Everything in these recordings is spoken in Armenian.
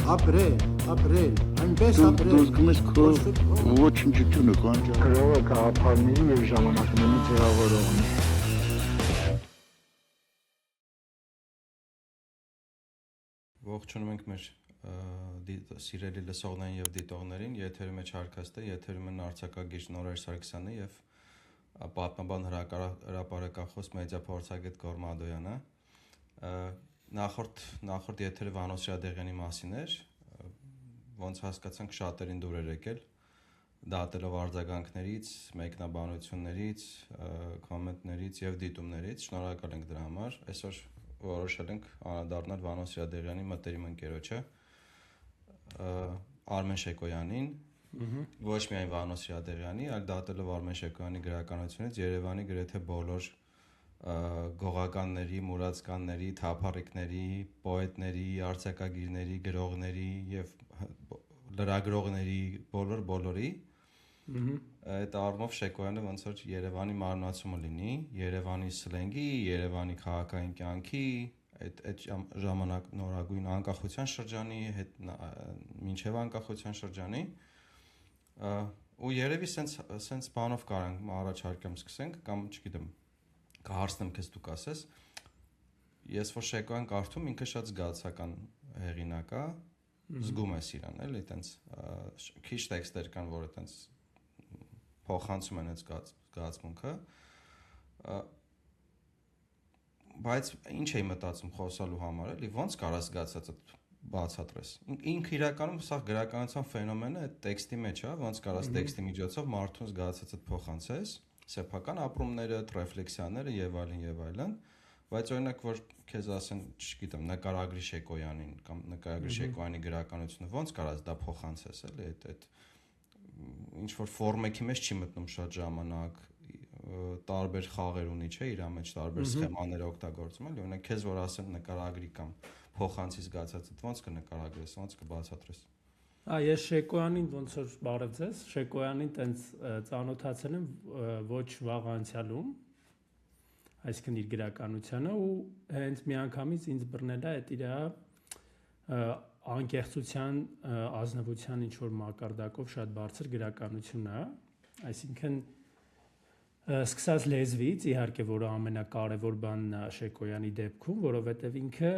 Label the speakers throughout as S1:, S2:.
S1: ապրել, այնպես ապրել։
S2: Դու զգում ես քո ոչնչությունը կանջա։
S3: Գրողը գաղափարների և ժամանակների ձևավորողն է։
S4: Ողջունում ենք մեր սիրելի լսողներին եւ դիտողներին, եթերում է Չարքաստը, եթերում են արձակագիր Նորեր Սարգսյանը եւ պատմաբան հրապարակախոս մեդիա փորձագետ Գոռ Մադոյանը։ Նախորդ եթերը Վանոս Շադեղյանի մասին էր, ոնց հասկացանք շատերին դուր էր եկել, դատելով արձագանքներից, մեկնաբանություններից, կոմենտներից եւ դիտումներից, շնորհակալ ենք դրա համար։ Այսօր որոշել ենք անդրադառնալ Վանոս Շադեղյանի մտերիմ ընկերոջը Արմեն Շեկոյանին, ոչ միայն Վանոս Շադեղյանի, այլ դատելով Արմեն Շեկոյանի գրականությունից Երևանի գրեթե բոլոր գողականների, մուրացկանների, թափառիկների, պոետների, արձակագիրների, գրողների եւ լրագրողների բոլորի այդ առումով Շեկոյանը ոնց որ Երևանի մարմնացումը լինի, Երևանի սլենգի, Երևանի քաղաքային կյանքի, այդ ժամանակ նորագույն անկախության շրջանի հետ մինչև անկախության շրջանի ու երևի սենց բանով կարանք առաջարկեմ սկսենք կամ չգիտեմ կհարցնեմ քեզ դու կասես ես որ Շեկոյան կարդում ինքը շատ զգացական հեղինակ է զգում ես իրան էլի այտենց քիչ տեքստեր կան որ այտենց փոխանցում են այդ զգացմունքը բայց ինչ էի մտածում խոսալու համար էլի ոնց կարաս զգացածը բացատրես ինքը իրականում սա գրականության ֆենոմենը այդ տեքստի մեջ է ոնց կարաս տեքստի միջոցով մարդուն զգացածը փոխանցես սեփական ապրումները ռեֆլեքսիաները եւ այլն բայց օրինակ որ քեզ ասեն չգիտեմ նկարագրի Շեկոյանին կամ նկարագրի Շեկոյանի գրականությունը ոնց կարաս դա փոխանցես էլի այդ ինչ որ ֆորմեքի մեջ չի մտնում շատ ժամանակ տարբեր խաղեր ունի չէ իր մեջ տարբեր սխեմաներ օգտագործում էլի օրինակ քեզ որ ասեն նկարագրի կամ փոխանցի զգացածդ ոնց կնկարագրես ոնց կբացատրես
S5: ես Շեկոյանին ոնց որ բարև ձեզ Շեկոյանին տենց ծանոթացել եմ ոչ վաղ անցյալում այսինքն իր գրականությանը ու հենց միանգամից ինձ բռնել է այդ իր անկեղծության ազնվության ինչ որ մակարդակով շատ բարձր գրականությունն է այսինքն սկսած լեզվից իհարկե որը ամենակարևոր բանն է Շեկոյանի դեպքում որովհետև ինքը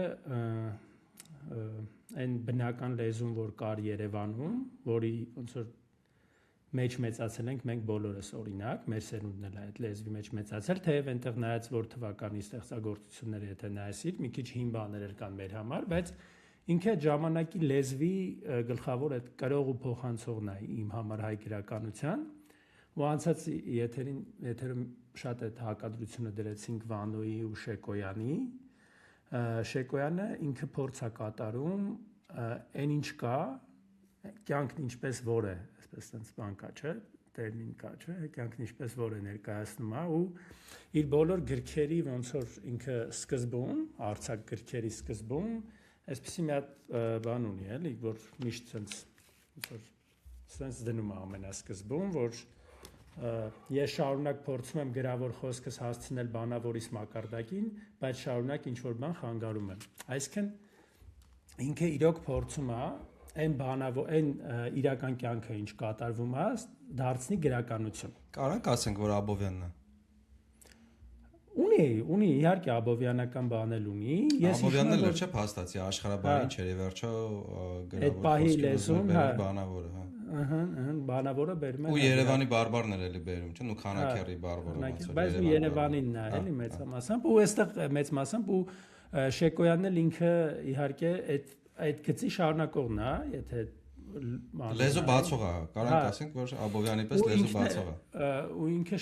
S5: այն բնական լեզուն որ կար Երևանում որի ոնց որ մեջ մեծացել ենք մենք բոլորս օրինակ մեր սերունդն էլ այդ լեզվի մեջ մեծացել թեև այնտեղ նայած որ թվականի ստեղծագործությունները եթե նայեցիր մի քիչ հին բաներ կան մեր համար բայց ինքը ժամանակի լեզվի գլխավոր այդ կրող ու փոխանցողն է իմ համար հայ գրականության ու անցած եթերում շատ այդ հակադրությունը դրեցինք Վանոյի ու Շեկոյանի Շեկոյանը ինքը փորձ է կատարում այն ինչ կա կյանքն ինչպես որ է այսպես sense բան կա չէ տերմին կա չէ կյանքն ինչպես որ է ներկայացնում է ու իր բոլոր գրքերի ոնց որ ինքը սկզբում արձակ գրքերի սկզբում այսպեսի մի հատ բան ունի էլի որ միշտ sense դնում է ամենասկզբում որ ես շարունակ փորձում եմ գրավոր խոսքս հասցնել բանավորիս մակարդակին բայց շարունակ ինչ որ բան խանգարում եմ այսինքն ինքը իրոք փորձում է այն իրական կյանքը ինչ կատարվում է դարձնի գրականություն
S4: կարանք ասենք որ Աբովյանն
S5: է ունի իհարկե Աբովյանական բան էլ ունի
S4: Աբովյանն էլ չէ փաստացի աշխարհաբարին չէ վերջո գրավոր խոսքերը բանավորը
S5: բանավորը բերում է
S4: ու Երևանի բարբարներ էլի բերում չէ ու Քանաքեռի բարբարը
S5: բայց Երևանինն է էլի մեծ մասամբ ու այստեղ մեծ մասամբ ու Շեկոյանն էլ ինքը իհարկե այդ գծի շարունակողն է, եթե
S4: լեզու բացող է, կարանք ասենք, որ Աբովյանի պես լեզու բացող է։
S5: Ու ինքը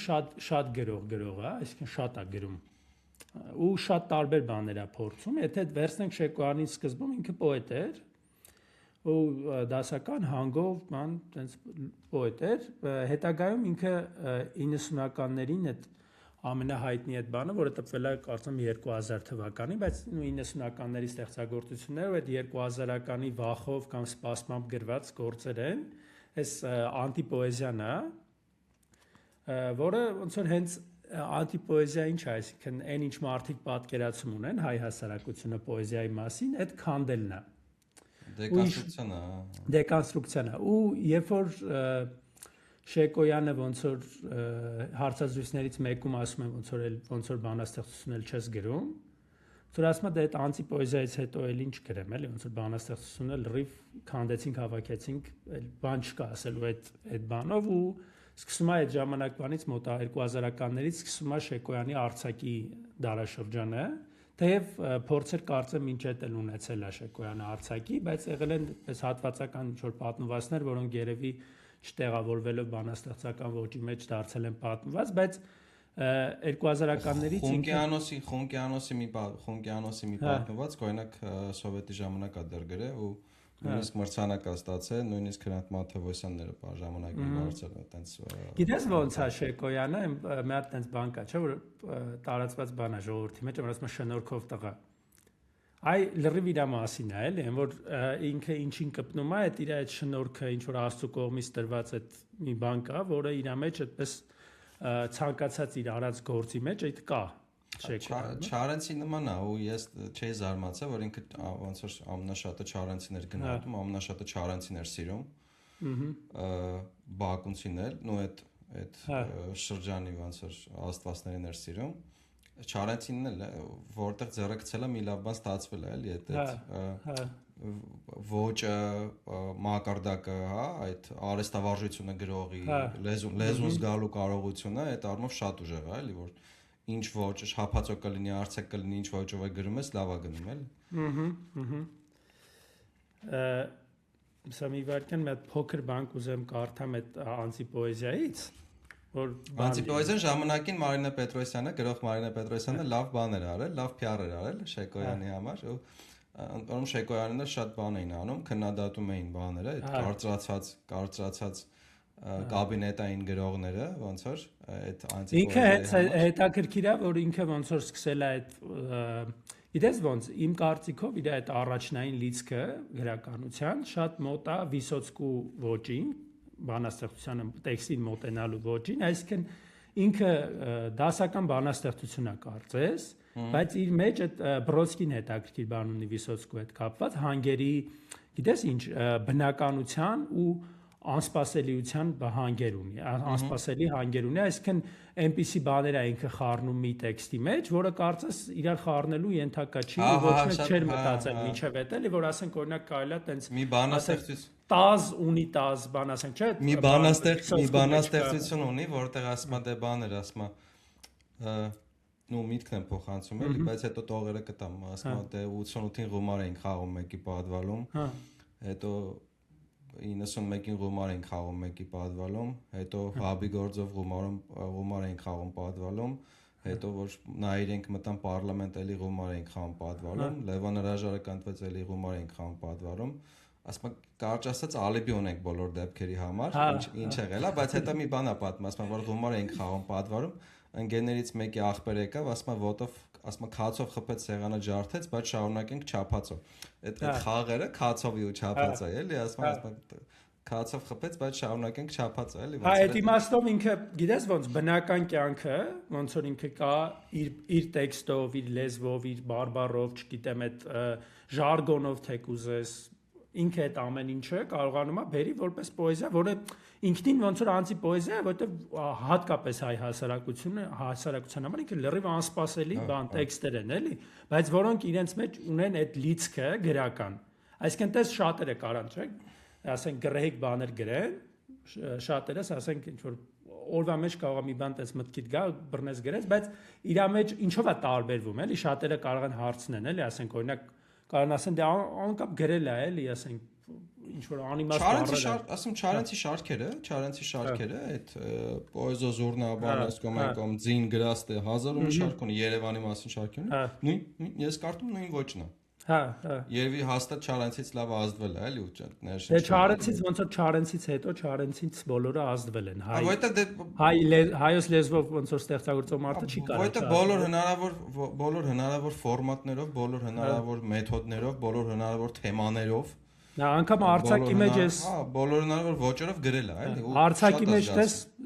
S5: շատ գրող է, այսինքն շատ է գրում։ Ու շատ տարբեր բաներ է փորձում, եթե վերցնենք Շեկոյանին սկզբում ինքը պոետ էր, ու դասական հանգով, բան, տենց պոետ էր, հետագայում ինքը 90-ականներին այդ ամենահայտնի այդ բանը, որը տպվել է կարծեմ 2000 թվականին, բայց 90-ականների ստեղծագործությունները այդ 2000-ականի վախով կամ սպասմամբ գրված գործեր են, այս անտիպոեզիան է, որը ոնց որ հենց անտիպոեզիա ինչ է, այսինքն այն ինչ մարդիկ պատկերացում ունեն հայ հասարակությունը պոեզիայի մասին, այդ քանդելն է։ դեկոնստրուկցիան է ու երբ որ Շեկոյանը ոնց որ հարցազրույցներից մեկում ասում են ոնց որ բանաստեղծություն էլ չես գրում Որ ասում եմ դա այդ անտիպոեզիայից հետո էլ ինչ գրեմ էլի ոնց որ բանաստեղծությունը լրիվ քանդեցինք հավաքեցինք էլ բան չկա ասելու այդ բանով ու սկսում է այդ ժամանակվանից մոտ 2000-ականներից սկսում է Շեկոյանի արձակի դարաշրջանը թեև փորձեր կարծեմ ինչ էլ ունեցել է Շեկոյանը արձակի բայց եղել են այս հատվածական ինչ որ պատմվածքներ որոնք երևի չտեղավորվելով բանաստեղծական ոճի մեջ դարձել են պատմված բայց 2000-ականներից
S4: Խոնկյանոսի մի պատմված օրինակ սովետի ժամանակ է դեռ գրել ու նույնիսկ մրցանակ է ստացել նույնիսկ Հրանտ Մաթևոսյանները ժամանակին բարձր այտենց
S5: Գիտես ոնց է Շեկոյանը մի հատ այտենց բան կա չէ որ տարածված բան է ժողովրդի մեջ որ ասում է շնորհքով տղա Այ լրիվ իր մասին է էլի որ ինքը ինչին կպնում է այդ իր այդ շնորհքը ինչ որ Աստծո կողմից տրված այդ մի բան կա որը իր մեջ այդպես ցանկացած իր արած գործի մեջ այդ կա
S4: Չարենցի նման է ու ես չէի զարմացել որ ինքը ոնց որ ամենաշատը Չարենցիներ գնահատում ամենաշատը Չարենցիներ սիրում Բաքունցին էլ ու այդ շրջանի ոնց որ աստվածներին էր սիրում Չարենցինն էլ որտեղ ձեռը գցել է մի լավ բան ստացվել է էլի այդ ոճը մակարդակը հա այդ արհեստավարժությունը գրողի լեզուն զգալու կարողությունը այդ առումով շատ ուժեղ է էլի որ ինչ ոճ հապածո կլինի արցակ կլինի ինչ ոճով է գրում ես լավ է գնում էլի
S5: Սա մի վարքան մի փոքր բան կուզեմ կարդամ այդ անտիպոեզիայից որ
S4: Անտիպոեզիան ժամանակին Մարինա Պետրոսյանը գրող Մարինա Պետրոսյանը լավ բաներ արել լավ PR էր արել Շեկոյանի համար ու ըմբոմ Շեկոյանները շատ բան էին անում քննադատում էին բաները այդ կարծրացած կաբինետային գրողները ոնց որ այդ
S5: անտիպոեզիա Ինքը հետաքրքիր է որ ինքը ոնց որ սկսել է այդ Գիտես ոնց իմ կարծիքով իր այդ առաջնային լիցքը գրականության շատ մոտ է Վիսոցկու ոճին բանաստեղծությանը տեքստին մոտենալու ոճին այսինքն ինքը դասական բանաստեղծություն է կարծես բայց իր մեջ այդ Բրոդսկին հետաքրքիր բան ունի Վիսոցկու հետ կապված հանգերի գիտես ինչ բնականության ու անսպասելիության հանգեր ունի անսպասելի հանգեր ունի այսինքն այնպիսի բաներ է ինքը խառնում մի տեքստի մեջ որը կարծես իրար խառնելու ենթակա չի ոչ մեկ չէր մտածել միջև էդ էլի որ ասենք օրինակ կարելի է տենց
S4: մի բանաստեղծություն
S5: տազ ունի տազ բան ասենք չէ
S4: մի բանաստեղծություն ունի որտեղ ասում է դե բաներ ասում է նու միտքն եմ փոխանցում էլի բայց հետո տողերը կտամ ասում է դե 88-ին Ռոմար էին խաղում մեկի պատվալում հետո 91-ին Ռոմար էին խաղում մեկի պատվալում հետո հաբի գործով Ռոմար էին խաղում պատվալում հետո որ նայիր ենք մտան պարլամենտ էլի Ռոմար էին խաղում պատվալում Լևոն հրաժարը կանտվեց էլի Ռոմար էին խաղում պատվալում ասում կարճ ասած ալիբի ունենք բոլոր դեպքերի համար ինչ եղել է բայց հետո մի բան է պատմում ասում որ Ռոմար էին խաղում պատվալում ընկերներից մեկի աղբեր եկավ ասում ոտով ասում քացով խփեց սեղանը ջարդեց բայց շարունակենք չափածով այդ խաղերը քացովի ու չափածա էլի ասում քացով խփեց բայց շարունակենք չափածա էլի
S5: այդ իմաստով ինքը գիտես ոնց բնական կյանքը ոնց որ ինքը կա իր տեքստով իր լեզվով իր բարբառով չգիտեմ այդ ժարգոնով թեկուզես ինքը այդ ամեն ինչը կարողանում է բերի որպես պոեզիա, որը ինքնին ոնց որ անտիպոեզիա է, որտեղ հատկապես հայ հասարակության համար ինքը լրիվ անսպասելի բան տեքստեր են, էլի, բայց որոնք իրենց մեջ ունեն այդ լիցքը գրական։ Այսինքն տես շատերը կարան, չէ՞, ասենք գրեհիկ բաներ գրեն, շատերս ասենք ինչ որ օրվա մեջ կարող է մի բան տես մտքիդ գա, բռնես գրես, բայց իր մեջ ինչով է տարբերվում, էլի, շատերը կարող են հարցնեն, էլի, ասենք օրինակ Կարան ասեն դե անկապ գրել է էլի ասենք ինչ որ անիմաստ բառեր
S4: ասում Չարենցի շարքերը այդ պոեզո զուրնա բանասկոմեկոմ ձին գրաստե հազարում շարք ունի Երևանի մասին շարք ունի նույն ես կարդում նույն ոճն է Երևի հաստատ Չարենցից լավ ազդվել է էլի ու
S5: դե Չարենցից ոնց որ Չարենցից հետո Չարենցից բոլորը ազդվել են հայոց լեզվով ոնց որ ստեղծագործող մարդը չի կարող
S4: որտեղ բոլոր հնարավոր ֆորմատներով բոլոր հնարավոր մեթոդներով բոլոր հնարավոր թեմաներով
S5: Նա անգամ արցակի մեջ էս
S4: բոլոր հնարավոր ոճերով գրել է, էլի։
S5: Արցակի մեջ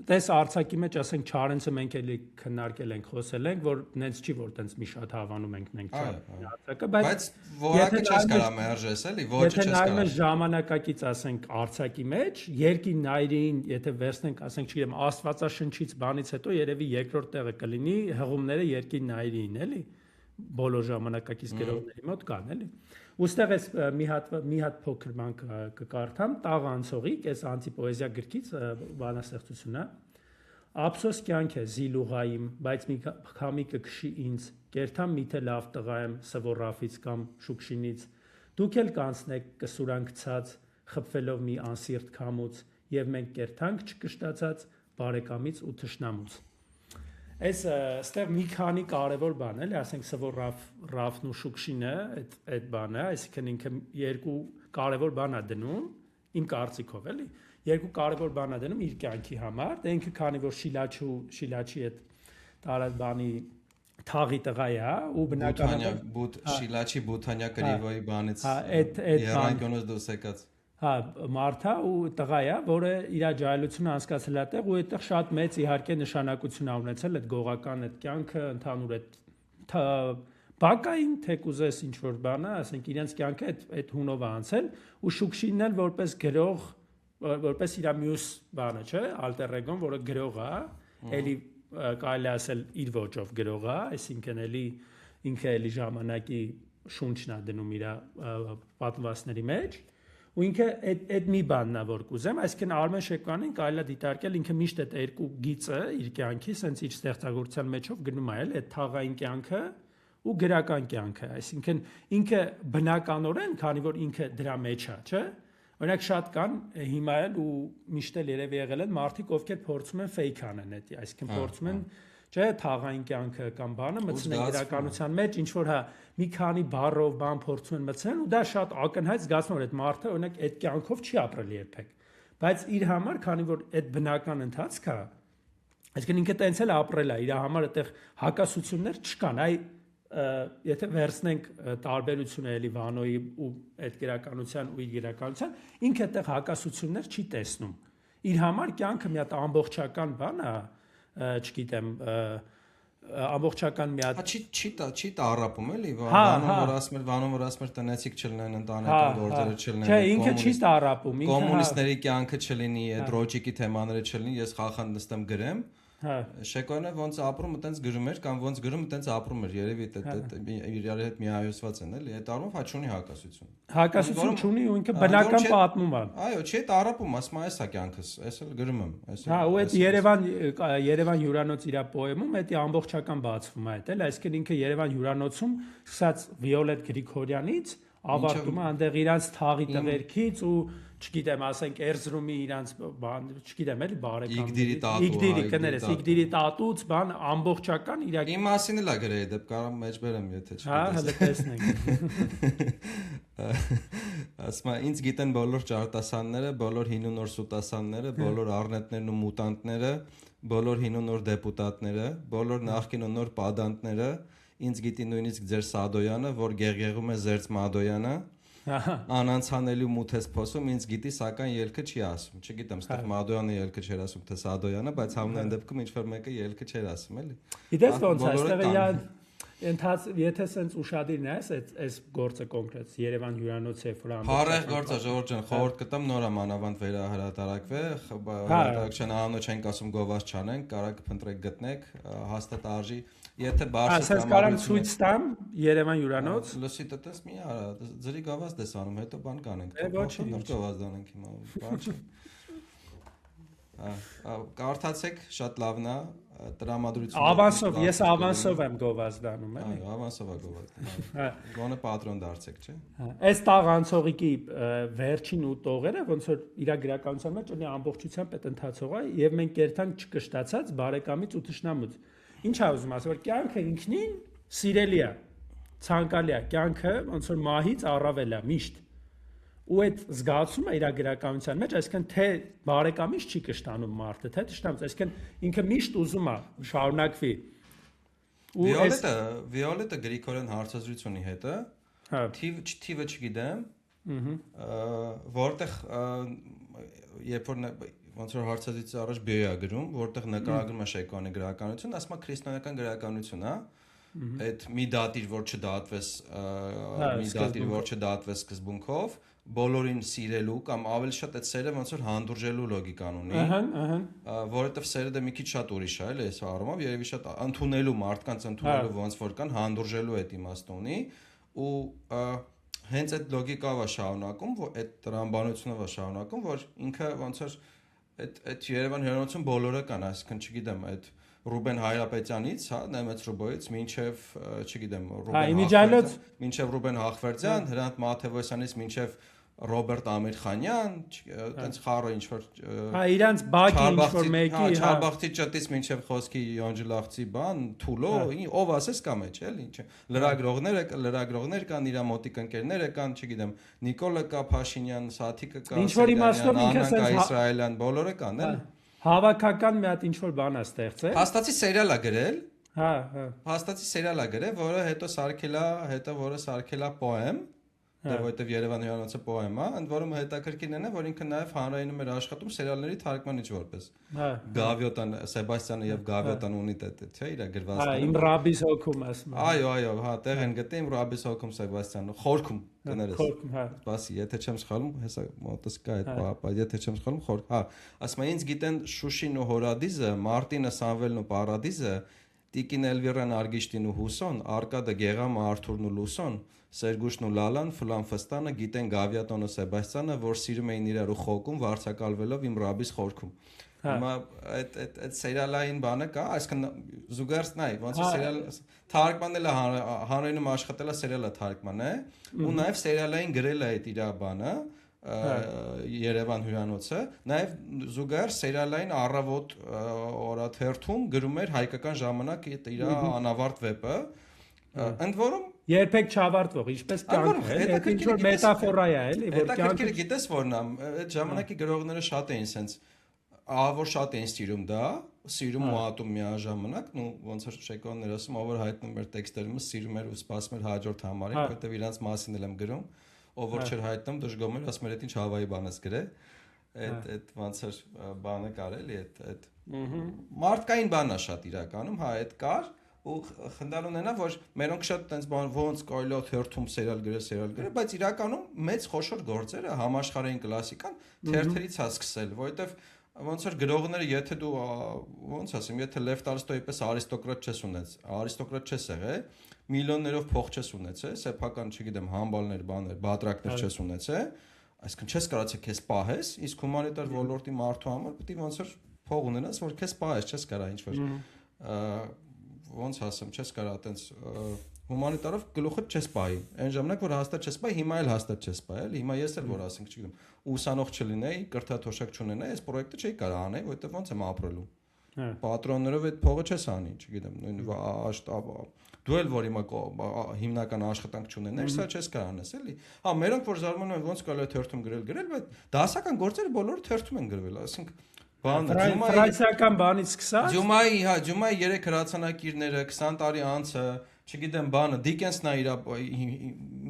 S5: տես արցակի մեջ ասենք Չարենցը մենք էլի քննարկել ենք, խոսել ենք, որ նենց չի որ տենց մի շատ հավանում ենք մենք արցակը,
S4: բայց որակը չես կարա մերժես, էլի, ոճը չես կարա։
S5: Եթե նայում ես ժամանակակից ասենք արցակի մեջ, երկի նայրին, եթե վերցնենք, ասենք, չգիտեմ, Աստվածաշնչից բանից հետո երևի երկրորդ տեղը կլինի հղումները երկի նայրին, էլի։ Բոլոր ժամանակակից գրողների մոտ կան, էլի։ Ոստեղ էս մի հատ փոքր բան կկարդամ, տաղ անցողիկ, էս անտիպոեզիա գրքից բանաստեղծությունն է։ Ափսոս կյանք է զիլուղայիմ, բայց մի քամի կքշի ինձ, կերթամ միթե լավ տղա եմ սվորաֆից կամ շուկշինից։ Դուք էլ կանցնեք կսուրանքցած, խփվելով մի անսիրտ քամուց, եւ մենք կերթանք չկշտացած բարեկամից ու թշնամուց։ Այս ստեղ մի քանի կարևոր բան էլի, ասենք սվոր Ռաֆն ու Շուկշինը, այդ բանը, այսինքն ինքը երկու կարևոր բան է դնում, իմ կարծիքով էլի, երկու կարևոր բան է դնում իր կյանքի համար, դե ինքը քանի որ Շիլաչի այդ տարած բանի թաղի տղա է, ու բնականաբար
S4: Շիլաչի Բութանյա Կրիվոյի բանից երանգոնոց դուրս եկած
S5: Հա, մարդա ու տղա է, որը իր ջահելությունը անցկացել է այդտեղ ու այդտեղ շատ մեծ իհարկե նշանակություն ա ունեցել այդ գողական այդ կյանքը, ընդհանուր այդ բակային թեկուզես ինչ որ բանը, ասենք իրենց կյանքը այդ հունով է անցել ու Շուկշինն էլ որպես գրող, որպես իր մյուս բանը, չէ, alter ego-ն, որը գրող է, էլի կարելի ասել իր ոճով գրող է, այսինքն էլի ինքը էլի ժամանակի շունչն է դնում իր պատմվածքների մեջ ու ինքը այդ մի բանն է որ կուզեմ, այսինքն Արմեն Շեկյանին կարելի է դիտարկել ինքը միշտ այդ երկու գիծը իր կյանքի, սենց իր ստեղծագործության մեջով գնում է էլ այդ թաղային կյանքը ու գրական կյանքը, այսինքն ինքը բնականորեն, քանի որ ինքը դրա մեջ է, չէ՞։ Օրինակ շատ կան հիմա էլ ու միշտ էլ երևի եղել են մարդիկ, ովքեր փորձում են fake անեն դա, այսինքն փորձում են չէ թաղային կյանքը կամ բանը մտցնեն իրականության մեջ ինչ որ հա մի քանի բառով բան փորձում են մտցնել ու դա շատ ակնհայտ զգացում որ այդ մարդը օրինակ այդ կյանքով չի ապրել երբեք բայց իր համար քանի որ այդ բնական ընթացք է այսինքն ինքը տենց էլ ապրել է իր համար այդտեղ հակասություններ չկան այ եթե վերցնենք տարբերությունը էլի Վանոյի ու այդ գրականության ու իր գրականության ինքը այդտեղ հակասություններ չի տեսնում իր համար կյանքը մի հատ ամբողջական բան է չգիտեմ ամբողջական մի հատ
S4: չի տառապում էլի Վանոն որ ասում էր տնեցիկ չլինեն ընտանեկան գործերը չլինեն
S5: չէ ինքը չի տառապում
S4: կոմունիստների կյանքը չլինի այդ ռոճիկի թեմաները չլինի ես խախան նստեմ գրեմ Շեկոյանը ոնց ապրում այտենց գրում էր կամ ոնց գրում այտենց ապրում էր երևի իրար հետ միայնացված են էլի այդ առումով հա չունի
S5: հակասություն չունի ու ինքը բնական պատմում է
S4: այո չի տառապում ասում է էսա կյանքս էս էլ գրում եմ
S5: հա ու այդ Երևան հյուրանոց իր պոեմում դա ամբողջական բացվում է այդել այսինքն ինքը Երևան հյուրանոցում սկսած Վիոլետ Գրիգորյանից ավարտում է այնտեղ իրանց թաղի տղերքից ու չգիտեմ, ասենք Էրզրումի իրանց բան, չգիտեմ, էլի բարեկամ։ Իգդիրի կներես, Իգդիրի տատուց բան ամբողջական իրակ։
S4: Իմ մասին էլ է գրել, դեպ կարամ մեջ բերեմ, եթե չգիտես։
S5: Հա, հələ տեսնենք։
S4: Ասում է, ինձ գիտեն բոլոր ճարտասանները, բոլոր հին ու նոր սուտասանները, բոլոր առնետներն ու մուտանտները, բոլոր հին ու նոր դեպուտատները, բոլոր նախկին ու նոր պադանտները, ինձ գիտի նույնիսկ ձեր Սադոյանը, որ գեղեղում է Զերծ Մադոյանը։ Անանցանելի մութ ես խոսում, ինձ գիտի, սակայն ելքը չի ասում։ Չգիտեմ, ստեղ Մադոյանը ելքը չէր ասում, թե Սադոյանը, բայց համենայն դեպքում ինչ-որ մեկը ելքը չէր ասում, էլի։
S5: Գիտես ոնց է, այստեղ եթե սենց ուշադիր նայես, այս գործը կոնկրետ Երևան հյուրանոցը է ֆրամ։
S4: Հարեղ գործը Ժորժ ջան, խորհուրդ կտամ նորա մանավանդ վերահրատարակվե, հրատարակչան անունը չենք ասում գովազ չանենք, կարակ փնտրեք գտնեք, հաստատ արժի Եթե
S5: Ասես կարամ ցույց տամ Երևան հյուրանոց
S4: լսի տես մի արա ձրի գավազ դեսանում հետո բան կանենք նոր գավազ դանենք հիմա բան չի կարդացեք շատ լավն է տրամադրություն
S5: ավանսով ես ավանսով եմ գովազ դանում էլի
S4: այո ավանսով է գովազ գոնե պատրոն դարձեք չէ
S5: այս տաղ անցողիկի վերջին ու տողերը ոնց որ իր գրականության մեջ ունի ամբողջությամբ այդ ընթացող է եւ մենք կերտանք չկշտացած բարեկամից ու թշնամուց Ինչ է ուզում ասել, որ կյանքը ինքնին սիրելի է, ցանկալի է, կյանքը ոնց որ մահից առավել է, միշտ։ Ու այդ զգացումը իր գրականության մեջ, այսինքն թե բարեկամից չի կշտանում մարդը, թե թշնամուց, այսինքն ինքը միշտ ուզում է շարունակվի։
S4: Վիոլետը Գրիգորյան հարցազրույց ունի հետը, թիվը չգիտեմ, որտեղ երբ որ ոնց որ հարցազրույցի առաջ բիոյա գրում, որտեղ նկարագրում է Շեկոյանի գրականություն, ասում է քրիստոնեական գրականություն, հա։ Այդ մի դատիր, որ չդատվես, մի դատիր, որ չդատվես սկզբունքով, բոլորին սիրելու կամ ավելի շատ այդ սերը ոնց որ հանդուրժելու լոգիկան ունի, որովհետև սերը դա մի քիչ շատ ուրիշ է, էլի, այս առումով երևի շատ ընդունելու մարդկանց ընդունելու ոնց որ կան հանդուրժելու այդ իմաստը ունի ու հենց այդ լոգիկով է շարունակում, որ այդ տրամաբանությունով է շարունակում, որ ինքը ոնց որ այդ Երևան հյուրանոցում բոլորը կան, այսինքն չգիտեմ, այդ Ռուբեն Հայրապետյանից, հա, Նեմեց Ռուբոյից, մինչև, չգիտեմ, Ռուբեն Հախվերդյան, Հրանտ Մաթևոսյանից մինչև Ռոբերտ Ամիրխանյան, այտենց խառը ինչ որ
S5: իրանց բակի ինչ որ մեկի,
S4: Չարբախտի ճտից մինչև խոսքի Յոնջլախցի բան, Թուլո, ով ասես կա մեջ, էլի, ինչ լրագրողներ կան, իր մոտիկ ընկերները կան, չգիտեմ, Նիկոլը կա, Փաշինյան, Սաթիկը կա,
S5: ինչ որ իմաստով ինքը
S4: Աննա Իսրայելյան, բոլորը կան, էլի։
S5: Հավաքական մի հատ ինչ որ բան է ստեղծել։
S4: Հաստացի սերիալ է գրել։
S5: Հա։
S4: Հաստացի սերիալ է գրել, որը հետո սարքելա պոեմ, որովհետև Երևան հյուրանոցը պոեմ է, ընդ որում հետաքրքիրն է, որ ինքը նաև հանրայինում էր աշխատում սերիալների թարգմանիչ որպես։ Գավյոտան Սեբաստյանը եւ Գավյոտան ունի դա, չէ՞, իր գրվածքը։
S5: Հա, իմ ռաբիս հոգում ասում։
S4: Այո, հա, տեղ են գտե իմ ռաբիս հոգում Սեբաստյանը, խորքում կներես։
S5: Հա։
S4: Բասի, եթե չեմ սխալվում, հեսա մոտս կա այդ պապա, եթե չեմ սխալվում, խոր։ Հա, ասում են ինձ գիտեն Շուշին ու Հորադիզը, Մարտինը Սամվելն ու Պարադիզը, Տիկին Էլվիրան Արգիշտին ու Հուսոն, Արկադը Գեղամը Արթուրն ու Լուսոն, Սերգուշն ու Լալան, Ֆլան Ֆստանը գիտեն Գավիատոնը Սեբաստյանը, որ սիրում էին իրար ու խոկում, վարձակալվելով իմ ռաբիս խորքում։ Հիմա այդ սերիալային բանը կա, այսինքն զուգահեռ նայ, ոնց է սերիալ թարգմանել է հանրայինում աշխատել է սերիալը թարգման է, ու նաև սերիալային գրել է այդ իր բանը, Երևան հյուրանոցը, նաև զուգահեռ սերիալային առավոտ օրաթերթում գրում էր Հայկական ժամանակ իր անավարտ վեպը, ընդ որում
S5: երբեք չավարտվող, ինչպես կյանքը, այդ ինչ որ մետաֆորա է, էլի, որ
S4: կյանքը գիտես որն է, այդ ժամանակի գրողները շատ էին սենց ահավոր շատ էին սիրում ու ատում միաժամանակ, ու ոնց որ Շեկոյանն էր ասում, ով որ հայտնում էր տեքստերում, սիրում էր ու սպասում էր հաջորդ համարին, որովհետև իրանց մասին էլ եմ գրում, ով որ չէր հայտնում, դժգոհում էր, ասում էր, այդ ինչ Հավայի բան ես գրել, այդ ոնց էր բանը կար էլի, այդ մարդկային բանն է շատ իրականում, հա, այդ կար ու խնդալուն է նա, որ մերոնք շատ տենց բան ոնց կարելի է թերթում սերիալ գրել, բայց իրականում մեծ խոշոր գործերը համաշխարհային կլասիկան թերթերից է սկսել, որովհետև ոնց որ գրողները, եթե դու ոնց ասեմ, եթե Լև Տոլստոյի պես արիստոկրատ չես եղել, միլիոններով փող չես ունեցել, սեփական, չգիտեմ, համբալներ, բաներ, բատրակներ չես ունեցել, այսինքն չես կարողացել քեզ պահես, իսկ հումանիտար ոլորտի մարդու համար պետք է ոնց որ փող ունենաս, որ քեզ պահես, չես կարող ինչ որ ոնց ասեմ, չես կարող այտենց հումանիտարով գլուխը չես պահի։ Այն ժամանակ որ հաստատ չես պահի, հիմա էլ հաստատ չես պահի, էլի։ Հիմա ես էլ որ ասենք, չգիտեմ, ուսանող չլինեի, կրթաթոշակ չունենայի, այս պրոյեկտը չէի կարող անել, որովհետև ոնց եմ ապրելու։ Պատրոններով այդ փողը չես անի, չգիտեմ, նույն դու էլ որ հիմա հիմնական աշխատանք չունեներ, սա չես կարող անես, էլի։ Հա, մերոնք որ զարմանում են ոնց կարելի է թերթում գրել, բայց դասական գործերը բոլորը թերթում են գրվել, ասենք
S5: ֆրանսիական բանից սկսած
S4: Ջումայի 3 հրացանակիրները 20 տարի անցը, չգիտեմ, բանը Դիկենսն է իր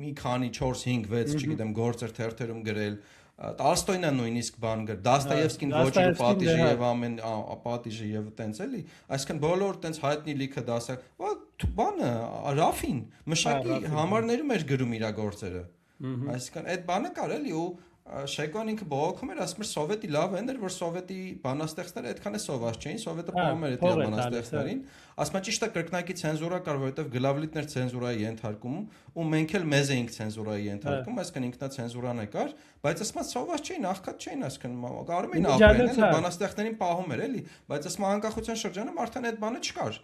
S4: մի քանի 4-5 6, չգիտեմ, գործեր թերթերում գրել, Տոլստոյն է նույնիսկ բան գրել, Դոստոևսկին ոչինչ պատիժը եւ ամեն պատիժը եւ տենց էլի, այսինքն բոլոր տենց հայտնի լիքը դասակ, բանը Ռաֆին մշակի համարներում էր գրում իր գործերը, այսինքն այդ բանը կար էլի ու Շեկոյան ինքը բողոքում էր, ասում էր սովետի լավ են էր, որ սովետի բանաստեղծները այդքան է սոված չէին, սովետը պահում էր այդ բանաստեղծներին, ասում է ճիշտ է կրկնակի ցենզուրա կար, որովհետև գլավլիտներ ցենզուրայի ենթարկում ու մենք էլ մեզ էինք ցենզուրայի ենթարկում, այսինքն ինքնացենզուրան է կար, բայց ասում է սոված չէին, աղքատ չէին, այսինքն կարում էին ապրել, բանաստեղծներին պահում էր էլի, բայց ասում է անկախության շրջանում արդեն այդ բանը չկար։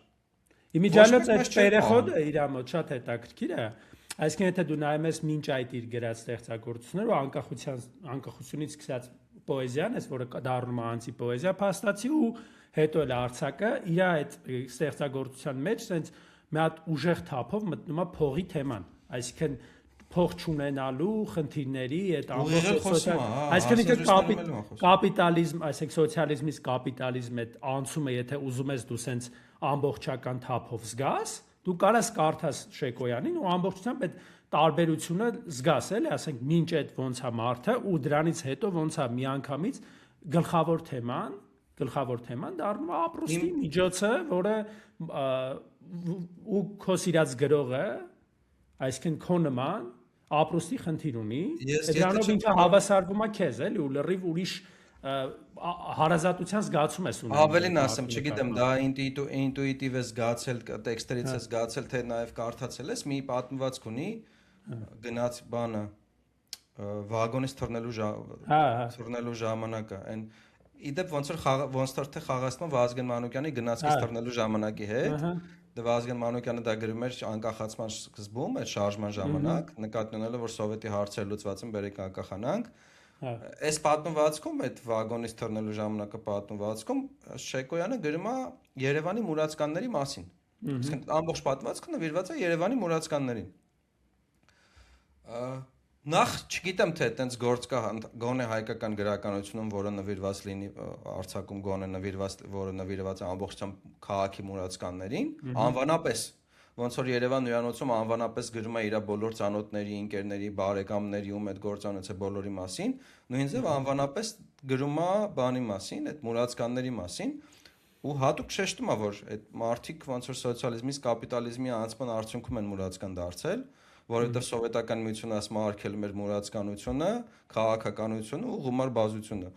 S5: Իմիջիալոց այդ երեխոդը իր մոտ շատ հետաքրքիր է։ Այսինքն եթե դու նայում ես մինչ այդ իր գրած ստեղծագործությունները ու անկախությունից սկսած պոեզիան, որը դառնում է անցի պոեզիա, փաստացի ու հետո էլ արձակը իր այդ ստեղծագործության մեջ sense մի հատ ուժեղ թափով մտնում է փողի թեման, այսինքն փող չունենալու խնդիրների այդ այսինքն կապիտալիզմ, այսինքն սոցիալիզմից կապիտալիզմ այդ անցումը, եթե ուզում ես դու sense ամբողջական թափով զգաս, դու կարաս կարդաս Շեկոյանին ու ամբողջությամբ այդ տարբերությունը զգաս էլի, ասենք մինչ այդ ոնց է մարդը ու դրանից հետո ոնց է միանգամից գլխավոր թեման դառնում է ապրուստի միջոցը, որը ու քո սիրած գրողը, այսինքն քո նման ապրուստի խնդիր ունի, դրանով ինքը հավասարվում է քեզ, էլի, ու լրիվ ուրիշ հարազատության զգացում ես ունենում։
S4: Ավելին ասեմ, չգիտեմ, դա ինտուիտիվ է զգացել, տեքստերից է զգացել, թե նաև կարդացել ես, մի պատմվածք ունի, գնաց բանը, վագոնից թռնելու ժամանակը, այն իդեպ ոնց որ թե խաղացնում Վազգեն Մանուկյանի գնացքից թռնելու ժամանակի հետ, դե Վազգեն Մանուկյանը դա գրում էր անկախացման սկզբում, այդ շարժման ժամանակ, նկատի ունելով որ սովետի հարցերը լուծված են, բերեք անկախանանք։ Այս պատմվածքում, այդ վագոնից թռնելու ժամանակը պատմվածքում Շեկոյանը գրում է Երևանի մուրացկանների մասին։ Իսկ ամբողջ պատմվածքը նվիրված է Երևանի մուրացկաններին։ Նախ չգիտեմ թե այտենց գործ կա գոնե հայկական գրականությունում, որը նվիրված լինի Արցախում գոնե որը նվիրված է ամբողջությամբ քաղաքի մուրացկաններին, անվանապես ոնց որ Երևան հյուրանոցում անվանապես գրում է իր բոլոր ծանոթների, ընկերների, բարեկամների ում այդ գործանոց է բոլորի մասին, նույն ձև անվանապես գրում է բանի մասին, այդ մուրացկանների մասին, ու հատուկ շեշտում է որ այդ մարդիկ ոնց որ սոցիալիզմից կապիտալիզմի անցման արդյունքում են մուրացկան դարձել, որովհետև սովետական միությունը ասում արկելում էր մուրացկանությունը, քաղաքականությունը ու գումար բազությունը։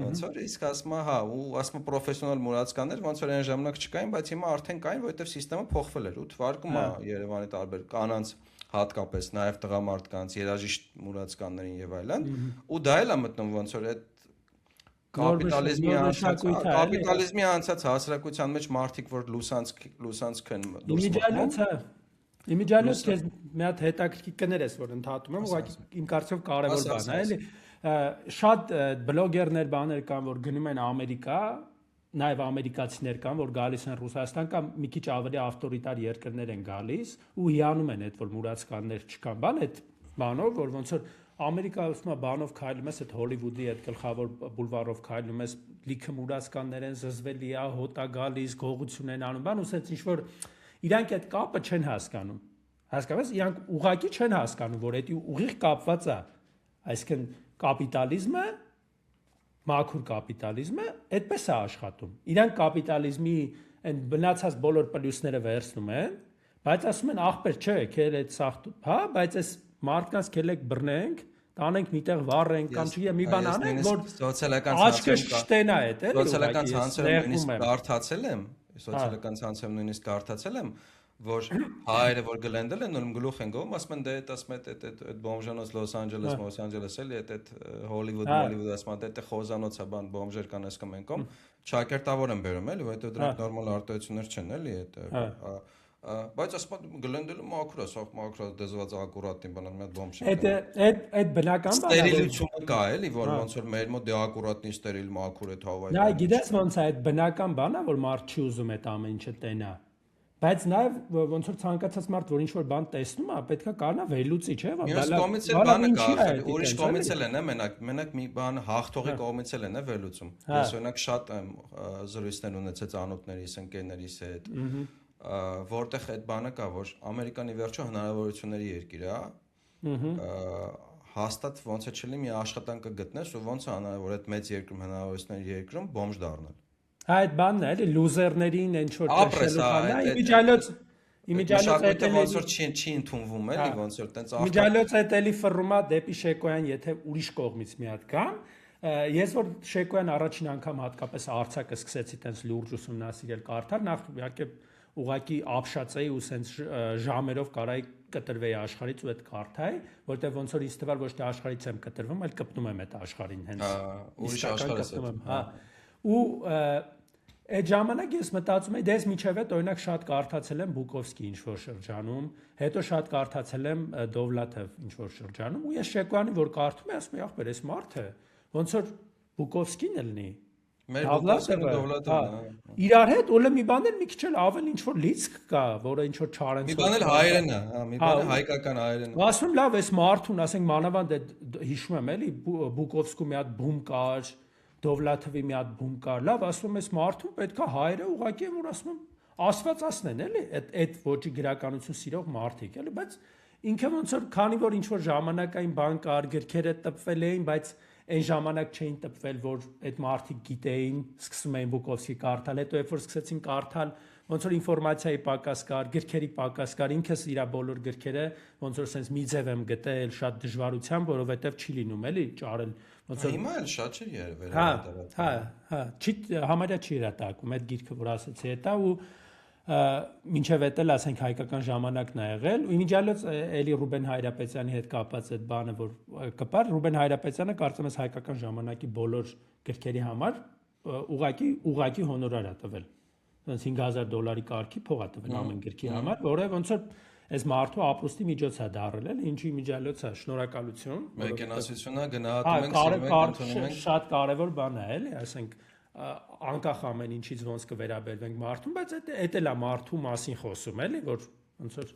S4: Ոնց որ իսկ ասում հա, ու ասում պրոֆեսիոնալ մուրացկաններ ոնց որ այն ժամանակ չկային, բայց հիմա արդեն կային, որովհետև համակարգը փոխվել էր ու թվարկում է Երևանի տարբեր կանանց հատկապես նաև տղամարդկանց, երաժիշտ մուրացկաններին եւ այլն, ու դա էլ է մտնում ոնց որ այդ կապիտալիզմի անցած հասարակության մեջ մարդիկ որ լուսանցք են դուրս մղում։
S5: Իմիջիալոց քեզ մի հատ հետաքրքիր կներես որ ընդհատում եմ, ուղղակի իմ կարծիքով կարևոր բան է, էլի։ Շատ բլոգերներ բաներ կան, որ գնում են Ամերիկա, նաև ամերիկացիներ կան, որ գալիս են Ռուսաստան կամ մի քիչ ավելի ավտորիտար երկրներ են գալիս ու հիանում են այդ որ մուրացկաններ չկան, բան այդ բանով, որ ոնց որ Ամերիկայում բանով քայլում ես, այդ Հոլիվուդի այդ գլխավոր բուլվարով քայլում ես, լիքը մուրացկաններ են, զզվելի է, հոտա գալիս, գողություն են անում, բան ուսած ինչ որ իրանք այդ կապը չեն հասկանում։ Հասկանաս, իրանք ուղղակի չեն հասկանում, որ դա ուղիղ կապված է, այսինքն կապիտալիզմը, մաքուր կապիտալիզմը այդպես է աշխատում։ Իրանք կապիտալիզմի այն բնացած բոլոր պլյուսները վերցնում են, բայց ասում են ախպեր չէ, քեր այդ սախ, հա, բայց այս մարդկանց քելեք բռնենք, տանենք միտեղ վառենք կամ չգիտեմ մի բան անենք, որ
S4: սոցիալական
S5: աչքը շտենա այդ, էլի։
S4: Սոցիալական ցանցերում նույնիսկ կարդացել եմ, սոցիալական ցանցերում նույնիսկ կարդացել եմ, որ հայերը որ գլենդել են, ուրեմն գլուխ են գովում, ասում են դե այդ ասում այդ բոմժանոց Լոս Անջելես էլի, այդ Հոլիվուդ, ասում են դա խոզանոց է բան բոմժեր կան այս կամ այնքան, ճակերտավոր են բերում էլի, որովհետեւ դրանք նորմալ արտահայտություններ չեն էլի, այդ բայց ասում գլենդելը մաքուր է, սա մաքուր է դեզված ակուրատին բանալ մի հատ բոմժ է։
S5: Այդ բնական բան է։
S4: Ստերիլությունը կա էլի, որ ոնց որ մեր մոտ դե ակուրատնի ստերիլ մաքուր է թավայր։
S5: Նա գիտես ոնց է այդ բնական բանը, որ մարդ չի ուզում այդ ամեն ինչը տենա։ Բայց նաև ոնց որ ցանկացած մարդ որ ինչ որ բան տեսնում է, պետքա կարողանա վերլուծի, չէ՞, որ
S4: դա կոմից էլ բանը կա, ուրիշ կոմից էլ են, մենակ մի բան հաղթողի կողմից էլ են վերլուծում։ Ես օրինակ շատ եմ զրույցներ ունեցել ծանոթներիս, ընկերներիս հետ, որտեղ այդ բանը կա, որ Ամերիկանի վերջո հնարավորությունների երկիր է, հաստատ ոնց է չլինի մի աշխատանք կգտնես ու ոնց է հնարավոր այդ մեծ երկրում հնարավորությունների երկրում բոմժ դառնալ։
S5: Այդ բանն է, էլի լուզերներին ինչ որ
S4: տեշելու բանն է,
S5: իմիջիալոց
S4: ոնց որ չի ընդունվում էլի, ոնց որ տենց
S5: իմիջիալոց այդ էլի ֆռում է դեպի Շեկոյան, եթե ուրիշ կողմից մի հատ կան, ես որ Շեկոյան առաջին անգամ հատկապես Արցախը սկսեցի տենց լուրջ ուսումնասիրել կարդալ, նախ իհարկե ուղղակի ապշած էի ու սենց ժամերով կարայի կտրվեի աշխարհից ու այդ կարդայի, որտեղ ոնց որ ինձ թվալ ոչ թե աշխարհից եմ կտրվում, այլ կպնում եմ այդ աշխարհին հենց։
S4: Ուրիշ աշխարհից եմ,
S5: հա։ Ու այդ ժամանակ ես մտածում եի, դες միջև այդ օրինակ շատ կարդացել եմ Բուկովսկի ինչ որ շրջանում, հետո շատ կարդացել եմ Դովլաթև ինչ որ շրջանում, ու ես Շեկոյանի որ կարդում եմ, ասում եմ, ախպեր, այս մարդը ոնց որ Բուկովսկին լինի։
S4: Մեր Դովլաթը
S5: իրար հետ ուլը մի բան էլ մի քիչ էլ ավել ինչ որ լիցք կա, որը ինչ որ չարեն։
S4: Մի բան էլ հայերեն է, հա, մի բան հայկական հայերեն է։
S5: Ասում եմ, լավ, այս մարդուն, ասենք մանավանդ հիշում եմ էլի Բուկովսկու մի հատ բում կար, Դովլաթովի մի հատ բում կար, լավ, ասում եմ, այս մարդուն պետքա հայերը ուղղակի եմ որ ասում եմ, ասված ասնեն էլի, այդ ոճի գրականություն սիրող մարդիկ էլի, բայց ինքը ոնց որ քանի որ ինչ որ ժամանակային բան կար, գրքերը տպվել էին, բայց այն ժամանակ չէին տպվել, որ այդ մարդիկ գիտեին, սկսում էին Բուկովսկի կարդալ, հետո երբ որ սկսեցին կարդալ, ոնց որ ինֆորմացիայի պակաս կար, գրքերի պակաս կար, ինքս իր բոլոր գրքերը ոնց որ sense մի ձև եմ գտել շատ դժվարությամբ, որովհետև չի լինում էլի ճարել, ոնց որ
S4: հիմա էլ շատ չի երևել
S5: հա, չի համարյա չի հրատակում այդ գիրքը, որ ասեցի, հետա ու մինչև էդ էլ ասենք հայկական ժամանակն է եղել ու իմիջիալոց էլի Ռուբեն Հայրապետյանի հետ կապած այդ բանը որ կպար Ռուբեն Հայրապետյանը կարծում ես հայկական ժամանակի բոլոր գրքերի համար ուղակի հոնորար է տվել $5,000 կարգի փող է տվել ամեն գրքի համար որը ոնց որ այս մարդու ապրուստի միջոց է դարել էլ ինչի իմիջիալոց է շնորհակալություն
S4: մեկենասությունա գնահատում ենք
S5: շատ կարևոր բան է էլի ասենք անկախ ամեն ինչից ոնց կվերաբերվենք մարդուն, բայց այդ էլ է մարդու մասին խոսում, էլի, որ ոնց որ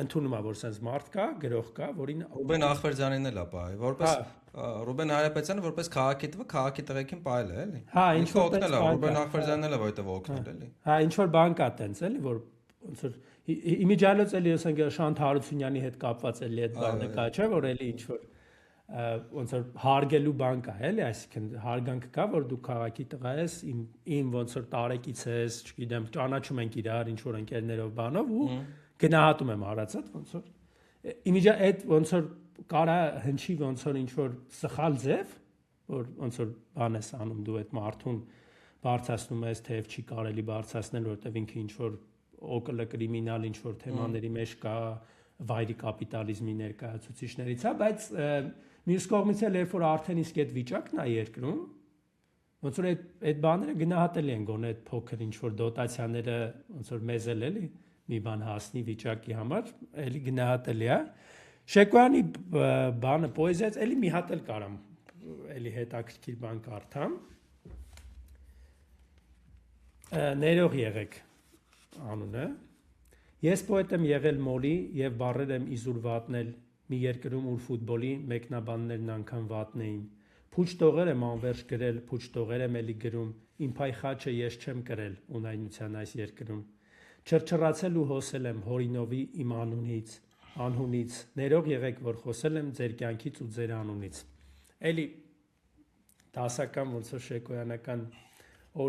S5: ընդունում է, որ sense մարդ կա, գրող կա, որին
S4: Ռուբեն Ախվերդյանին էլ է պահել, որպես Ռուբեն Հայրապետյանը որպես քաղաքի տղեկին պահել է, էլի։
S5: Հա, ինչ որ
S4: օգնել է, Ռուբեն Ախվերդյանն էլ է որտեղ օգնել, էլի։
S5: Հա, ինչ որ բան կա տենց, էլի, որ ոնց որ իմիջիալոց էլի ասենք Շանթ Հարությունյանի հետ կապված էլի այդ բանը կա, չէ՞, որ էլի ինչ որ ոնց որ հարգելու բան կա, էլի, այսինքն հարգանք կա, որ դու քաղաքի տղա ես, իմ ոնց որ տարեկից ես, չգիտեմ, ճանաչում ենք իրար, ինչ որ ընկերներով բանով ու գնահատում եմ արածդ, ոնց որ իմիջիա այդ ոնց որ կարա հնչի ոնց որ ինչ որ սխալ ձև, որ ոնց որ բան ես անում դու այդ մարդուն բարձրացնում ես, թեև չի կարելի բարձրացնել, որովհետև ինքը ինչ որ օկլը կրիմինալ ինչ որ թեմաների մեջ կա, վայրի կապիտալիզմի ներկայացուցիչներից է, բայց մյուս կողմից էլ երբ որ արդեն իսկ այդ վիճակն է երկրում ոնց որ այդ բաները գնահատելի են գոնե այդ փոքր ինչ որ դոտացիաները ոնց որ մեզ էլ էլի մի բան հասնի վիճակի համար էլի գնահատելի է Շեկոյանի բանը պոեզիայից էլի մի հատ էլ կարամ էլի հետաքրքիր բան կարդամ ներող եղեք անունը Ես պոետ եմ եղել մոլի եւ բառեր եմ իզուր վատնել մի երկրում ուր ֆուտբոլի մեկնաբաններն անգամ վատն էին Փուչ տողեր եմ անverջ գրել փուչ տողեր եմ էլի գրում իմ փայ խաչը ես չեմ կրել ունայնության այս երկրում Չրչռացել ու հոսել եմ հորինովի իմ անհունից ներող եղեք որ խոսել եմ ձեր կյանքից ու ձեր անունից Էլի դասական ոնց որ շեկոյանական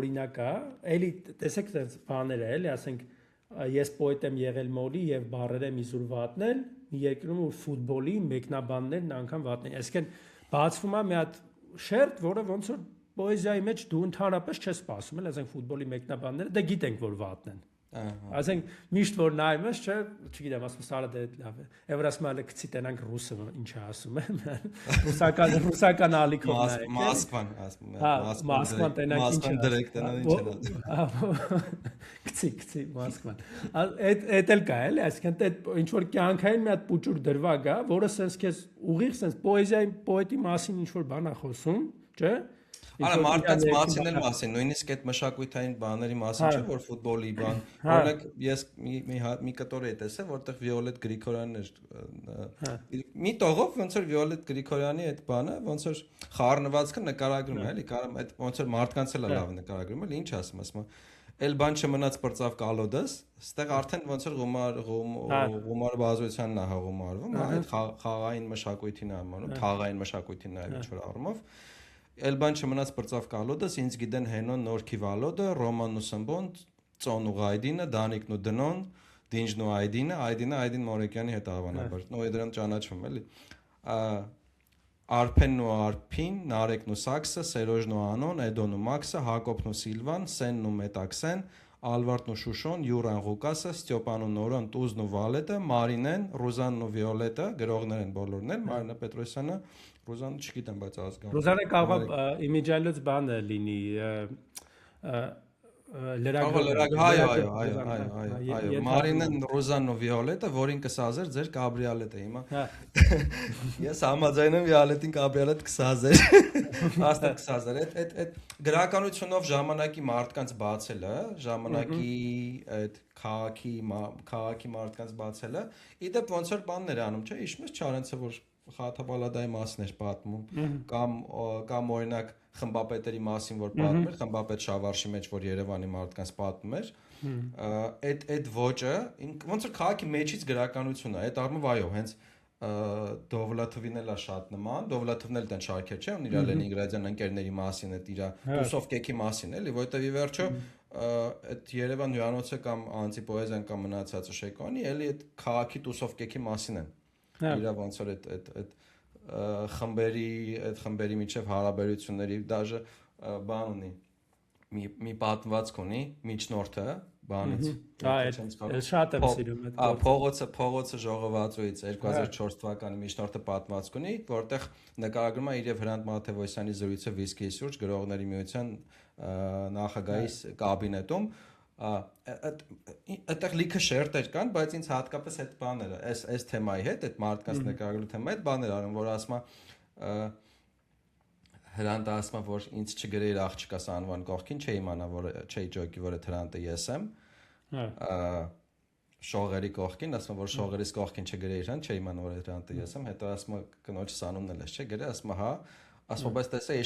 S5: օրինակ է էլի տեսեք դες բաները էլի ասենք Ես պոետ եմ եղել մոլի եւ բառեր եմ իզուր վատնել մի երկրում ու ֆուտբոլի մեկնաբաններն անգամ վատն են այսինքն բացվում է մի հատ շերտ որը ոնց որ պոեզիայի մեջ դու ընդհանրապես չես սպասում էլ ասենք ֆուտբոլի մեկնաբանները դե գիտենք որ վատն են ասենք միշտ որ նայում ես չէ չգիտեմ ասում սարը դե լավ է Եվրասմալը գցի տենանք ռուսը ինչ ասում է ռուսական ալիքով նայեք
S4: Մոսկվան
S5: Մոսկվան տենանք ինչ
S4: դրեք տենան ինչ
S5: գցի Մոսկվան այդ էլ կա էլի այսինքն ինչ որ կյանքային մի հատ պուճուր դրվագ է որը sense քեզ ուղիղ sense պոեզիայի պոետի մասին ինչ որ բան է խոսում չէ
S4: Արա մարդկանց մասին էլ մասին, նույնիսկ այդ մշակութային բաների մասին չէ, որ ֆուտբոլի բան։ Օրինակ ես մի կտոր էի տեսել, որտեղ Վիոլետ Գրիգորյանն էր։ Մի տողով ոնց որ Վիոլետ Գրիգորյանի այդ բանը, ոնց որ խառնվածքը նկարագրում է, էլի, կարամ այդ ոնց որ մարդկանց էլ լավ նկարագրում, էլի ինչ ասում։ Էլ բան չմնաց բրծավ կալոդս, ստեղ արդեն ոնց որ գումար բազությունն է հաղումարվում, այդ խաղային մշակույթին է ամանում, թաղային մշակույթին նաև ինչ որ առումով Էլ բան չմնաց բրծավ կալոդս, ինձ գիտեն հենոն նորքի վալոդը, Ռոմանն ու Սմբոն, Ծոն ու Գայդինը, Դանիկն ու Դնոն, Դինջն ու Այդին Մորեկյանի հետ հավանաբար, նույն դրան ճանաչում էլի։ Արփենն ու Արփին, Նարեկն ու Սաքսը, Սերոժն ու Անոն, Էդոն ու Մաքսը, Հակոբն ու Սիլվան, Սենն ու Մետաքսեն, Ալվարդն ու Շուշոն, Յուրան Ղուկասը, Ստյոպան ու Նորոն, Տուզն ու Վալետը, Մարինեն, Ռուզանն ու Վիոլետը, գրողներ են բոլորն էլ, Մարինա Պետրոսյանը, Ռուզանը չգիտեմ, բայց ազգան։
S5: Ռուզանը կարող է իմիջիալոց բանը լինի լրագրող
S4: այո Մարինեն Ռուզանն ու Վիոլետը որին կսազեր ձեր կաբրիոլետը հիմա ես համաձայն եմ Վիոլետին կաբրիոլետ կսազեր աստղ կսազեր այդ գրականությունով ժամանակի մարդկանց բացելը ժամանակի այդ քաղաքի մարդկանց բացելը իդեպ ոնց որ բաններ անում չէ հիշում ես Չարենցը որ Խաթաբալադայի մասին էր պատմում կամ օրինակ խմբապետերի մասին որ պատմում էր, խմբապետ Շավարշի մեջ որ Երևանի մարդկանց պատմում էր, այդ ոճը ոնց որ քաղաքի մեջից գրականություն է, այդ առումով այո, հենց Դովլաթովին էլ է շատ նման, Դովլաթովն էլ տեն շարքեր չէ, իր Լենինգրադյան ընկերների մասին, այդ իր Տուսովկեքի մասին էլի, որտեվ ի վերջո այդ Երևան հյուրանոցը կամ անտիպոեզիան կամ մնացածը Շեկոյանի էլի այդ քաղաքի Տուսովկեքի մասին են։ Իրա ոնց որ այդ խմբերի միջև հարաբերությունների դաժե բան ունի, մի պատմվածք ունի միջնորդը բանից։
S5: Շատ եմ սիրում այդ
S4: փողոցը ժողովածուից 2004 թվականի միջնորդը պատմվածք ունի, որտեղ նկարագրում է իր եւ Հրանտ Մաթեւոսյանի զրույցը վիսկիի սուրճ գրողների միության նախագահի կաբինետում, այդտեղ լիքը շերտեր կան, բայց ինձ հատկապես այդ բաները, այս թեմայի հետ, այդ մարդկանց նկարագրելու թեմայի հետ բաներ արում, որ ասում է Հրանտը ասում է, որ ինձ չգրեիր աղջկաս անվան կողքին, չէի իմանա, որ չէի ջոկի, որ այդ Հրանտը ես եմ, շողերի կողքին, ասում է, որ շողերից կողքին չգրեիր հան, չէի իմանա, որ այդ Հրանտը ես եմ, հետո ասում է, կնոջս անունն էլ ես, չէ, գրե, ասում է, հա, ասում է, բայց տեսա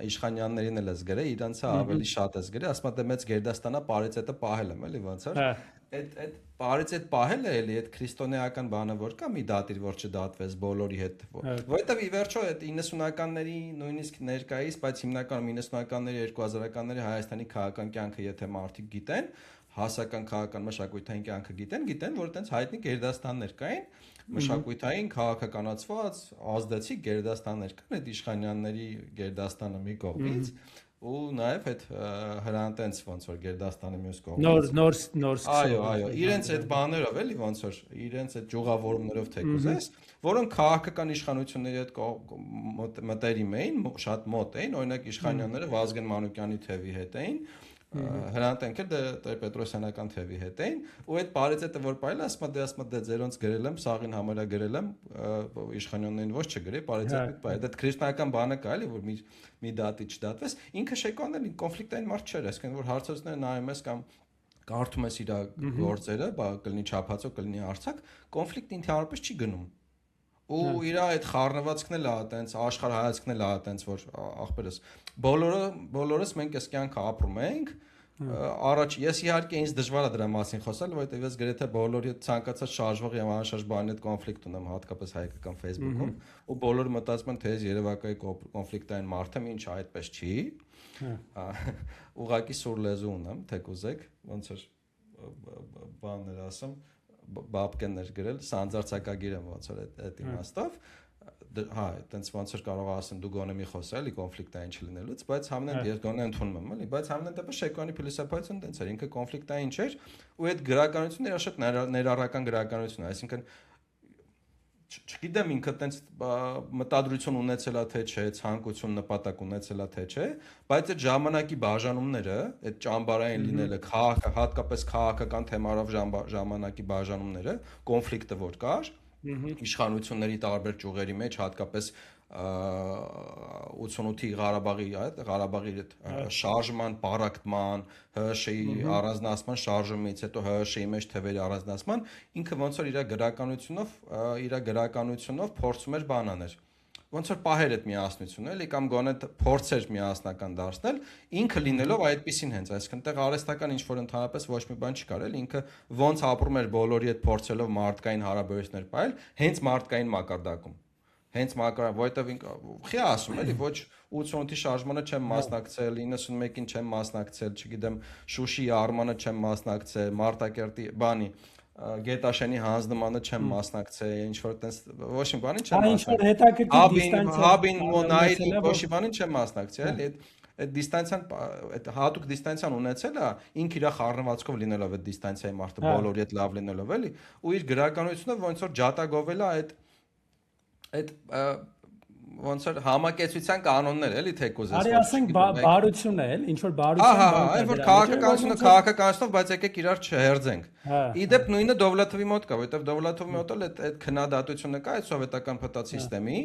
S4: իշխանյաններին էլ ես գրե, իրանցը ավելի շատ ես գրե, ասում է, դե մեծ Գերդաստանա Պարիցետը պահել եմ, էլի ոնց էր։ Այդ Պարիցետ պահելը էլի այդ քրիստոնեական բանը որ կա մի դատիր որ չդատվես բոլորի հետ որովհետև ի վերջո այդ 90-ականների նույնիսկ ներկայիս բայց հիմնականում 90-ականների 2000-ականների Հայաստանի քաղաքական կյանքը եթե մարդիկ գիտեն հասարակական քաղաքական մշակութային կյանքը գիտեն որ այտենց հայտնի Գերդաստաններ կային մշակութային քաղաքականացված ազդեցիկ Գերդաստաններ կան այդ իշխանյանների Գերդաստանը մի կողմից ու նաև այդ հրանտենց ոնց որ Գերդաստանի մյուս կողմից
S5: նոր
S4: այո իրենց այդ բաներով էլի ոնց որ իրենց այդ ճյուղավորումներով թեկուզ էս որոնք քաղաքական իշխանությունների հետ մտերիմ էին շատ մոտ էին օրինակ իշխանյանները Վազգեն Մանուկյանի թևի հետ էին Հրանտենք էլ Տեր-Պետրոսյանական թևի հետ էին ու այդ Պարիցետը որ պայել ասում դե ձերոնց գրել եմ սաղին համարյա գրել եմ իշխանյաններին ոչ չգրեի Պարիցետը պայել այդ քրիստոնեական բանը կա էլի որ մի դատի չդատվես ինքը Շեկոյանն էլ կոնֆլիկտային մարդ չէր այսինքն որ հարցազրույցները նայում ես կամ կարդում ես իր գործերը կլինի չափածո կլինի արձակ կոնֆլիկտ ինքնարարպես չի գնում ու իր այդ խառնվածքն էլ է այտենց աշխարհայացքն էլ է այտենց որ ախպերս բոլորս մենք այս կյանքը ապրում ենք առաջ ես իհարկե ինձ դժվար է դրա մասին խոսել որովհետև ես գրեթե բոլորի ցանկացած շարժվող եւ անշարժ բանի հետ կոնֆլիկտ ունեմ հատկապես հայկական Facebook-ում ու բոլորը մտածում են թե ես Երևակայի կոնֆլիկտային մարդ եմ ինչը այդպես չի ուղղակի սուր լեզու ունեմ թեկուզեք ոնց էր բաններ ասեմ բաբկեններ գրել սանձարցակագիր եմ ոնց որ այդ իմաստով հա այտենց ոնց որ կարող ասեմ դու գոնե մի խոսել ի կոնֆլիկտային չլինելուց բայց համենայն ես գոնե ընդունում եմ էլի բայց համենայն դեպս Շեկոյանի փիլիսոփայությունը տենց էր ինքը կոնֆլիկտային չէր ու այդ գրականությունները շատ ներառական գրականություն է այսինքն չգիտեմ ինքը տենց մտադրություն ունեցել է թե չէ ցանկություն նպատակ ունեցել է թե չէ բայց այդ ժամանակի բաժանումները այդ ճամբարային լինելը հատկապես քաղաքական թեմարով ժամանակի բաժանումները կոնֆլիկտը որ կար իշխանությունների տարբեր ճյուղերի մեջ հատկապես 88-ի Ղարաբաղի շարժման պարակտման ՀՀՇ-ի առանձնացման շարժումից հետո ՀՀՇ-ի մեջ թվերի առանձնացման ինքը ոնց որ իր գրականությունով փորձում էր բան անել ոնց որ պահեր այդ միասնությունը էլի կամ գոնե փորձեր միասնական դարձնել ինքը լինելով այդպեսին հենց այսինքն տեղ արհեստական ինչ որ ընդհանրապես ոչ մի բան չկար էլի ինքը ոնց ապրում էր բոլորի հետ փորձելով մարդկային հարաբերություններ պահել հենց մարդկային մակարդակում հենց որովհետև խի ասում էլի ոչ 88-ի շարժմանը չեմ մասնակցել 91-ին չեմ մասնակցել չգիտեմ Շուշիի արմանը չեմ մասնակցել Մարտակերտի բանի Գետաշենի հանձնմանը չեմ մասնակցել ինչ որ տես ոչ մի բանի չեմ մասնակցել հաբին մոնայլի ոչ մի բանի չեմ մասնակցել էլի այդ դիստանցիան այդ հատուկ դիստանցիան ունեցել է ինք իր խառնվածքով լինելով այդ դիստանցիայի մարդը բոլորի հետ լավ լինելով էլի ու իր գրականությունով ոնց որ ջատագովել է այդ ոնց որ համակեցության կանոններ էլի թեկուզ էս
S5: արի ասենք բարությունը էլ ինչ որ բարություն
S4: այն որ քաղաքականությունով բայց եկեք իրար չհերձենք իդեպ նույնը Դովլաթովի մոտ կա որովհետև Դովլաթովի մոտ էլ այդ քննադատությունը կա այդ սովետական փտած համակարգի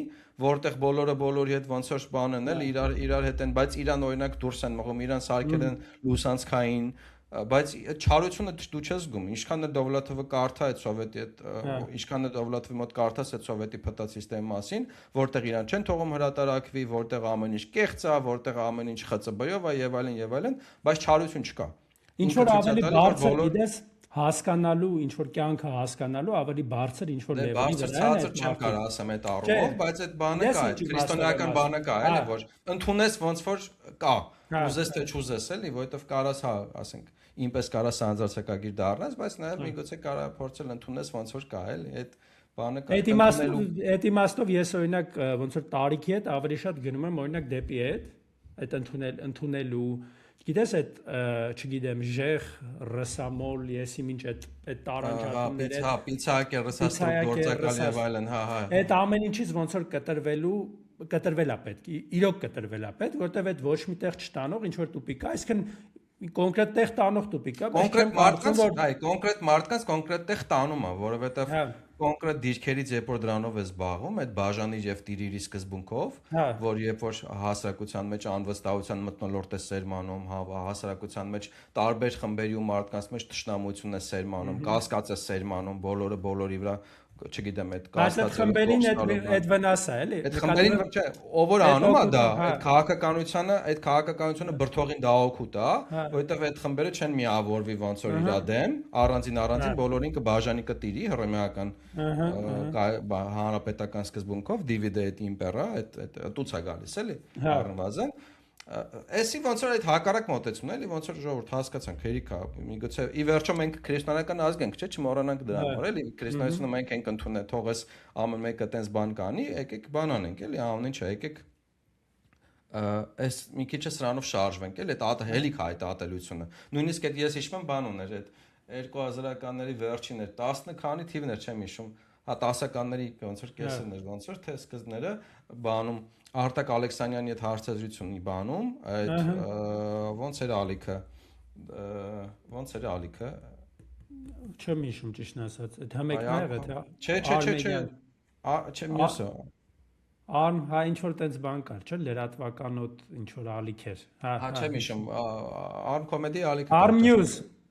S4: որտեղ բոլորը բոլորի հետ ոնց որ բան են էլ իրար հետ են բայց իրան օրինակ դուրս են մղում իրան սարքել են լուսանցքային բայց չարությունը դու չես զգում, ինչքան է Դովլաթովը կարդա այդ սովետի այդ ինչքան է Դովլաթովի մոտ կարդաս այդ սովետի փտած համակարգի մասին, որտեղ իրան չեն թողում հրատարակվի, որտեղ ամեն ինչ կեղծ է, որտեղ ամեն ինչ ԽՑԲ-ով է եւ այլն, բայց չարություն չկա։
S5: Ինչ որ ավելի բարձր գիտես հասկանալու, ինչ որ կյանքը հասկանալու ավելի բարձր ինչ որ լեվելի
S4: վրա է։ Բարձր չեմ կարող ասեմ այդ առումով, բայց այդ բանը կա, այդ քրիստոնեական բանը կա, էլի, որ ընդունես ոնց որ կա։ Ուզես թե չուզես էլի, որովհետև կարաս, հա, ասենք, ինպես կարաս հանձնարարակագիր դառնաս, բայց նաև միգուցե կարա փորձել ընդունես ոնց որ կա, էլի, այդ բանը կա։
S5: Այդ իմաստով ես օրինակ ոնց որ տարիքի հետ ավելի շատ գնում եմ օրինակ դեպի այդ ընդունելու գիտես այդ չգիտեմ ժեղ ռսամոլ եսի ինչ այդ տարանջատումները
S4: հա պիցակը ռսաստրուկ գործակալ եւ այլն հա
S5: այդ ամեն ինչից ոնց որ կտրվել է պետք իրոք կտրվել է պետք որտեվ այդ ոչ միտեղ չտանող ինչ որ տուպիկ է այսինքն կոնկրետ տեղ տանող տուպիկ է
S4: կոնկրետ մարդկանց հայ կոնկրետ մարդկանց կոնկրետ տեղ տանում է որովհետեւ կոնկրետ դիրքերից երբ որ դրանով է զբաղվում այդ բաժանիր եւ տիրիրի սկզբունքով որ երբ որ հասարակության մեջ անվստահության մթնոլորտ է սերմանում հասարակության մեջ տարբեր խմբերի ու մարդկանց մեջ թշնամություն է սերմանում կասկած է սերմանում բոլորը բոլորի վրա չգիտեմ այդ
S5: կասկածներին այդ վնասը է էլի
S4: այդ խմբերին չէ ով որ անում է դա այդ քաղաքականությունը բրթողին դա օգուտ է որովհետեւ այդ խմբերը չեն միավորվի ոնց որ իրա դեմ առանձին բոլորին կբաժանի կտիրի հռոմեական հանրապետական սկզբունքով դիվիդե այդ իմպերա այդ տուց է գալիս էլի առնվազն Էսի ոնց որ այդ հակառակ մոտեցումն էլի ոնց որ ժողովուրդ հասկացանք հերիքա միգուցե ի վերջո մենք քրիստոնեական ազգ ենք չէ չմոռանանք դրանով էլի քրիստոնեությունը մենք ենք ընդունել թողես ամեն մեկը տենց բան կանի եկեք բան անենք էլի ամեն ինչը եկեք այս մի քիչ սրանով շարժվենք էլի այդ հելիք այդ ատելությունը նույնիսկ այդ ես հիշում եմ բան ուներ այդ 2000-ականների վերջին էր 10 քանի թիվներ չեմ հիշում հա 10-ականների ոնց որ կեսերն էր ոնց որ թե սկզբները բանում Արտակ Ալեքսանյանի այդ հարցազրույցունի բանում այդ ոնց էր ալիքը
S5: չեմ հիշում ճիշտն ասած այդ համեկն եղել թե
S4: չէ մյուսը
S5: Արմ հա ինչ որ տենց բան կար չէ լրատվականոտ ինչ որ ալիք էր
S4: հա չեմ հիշում Արմ կոմեդի ալիքը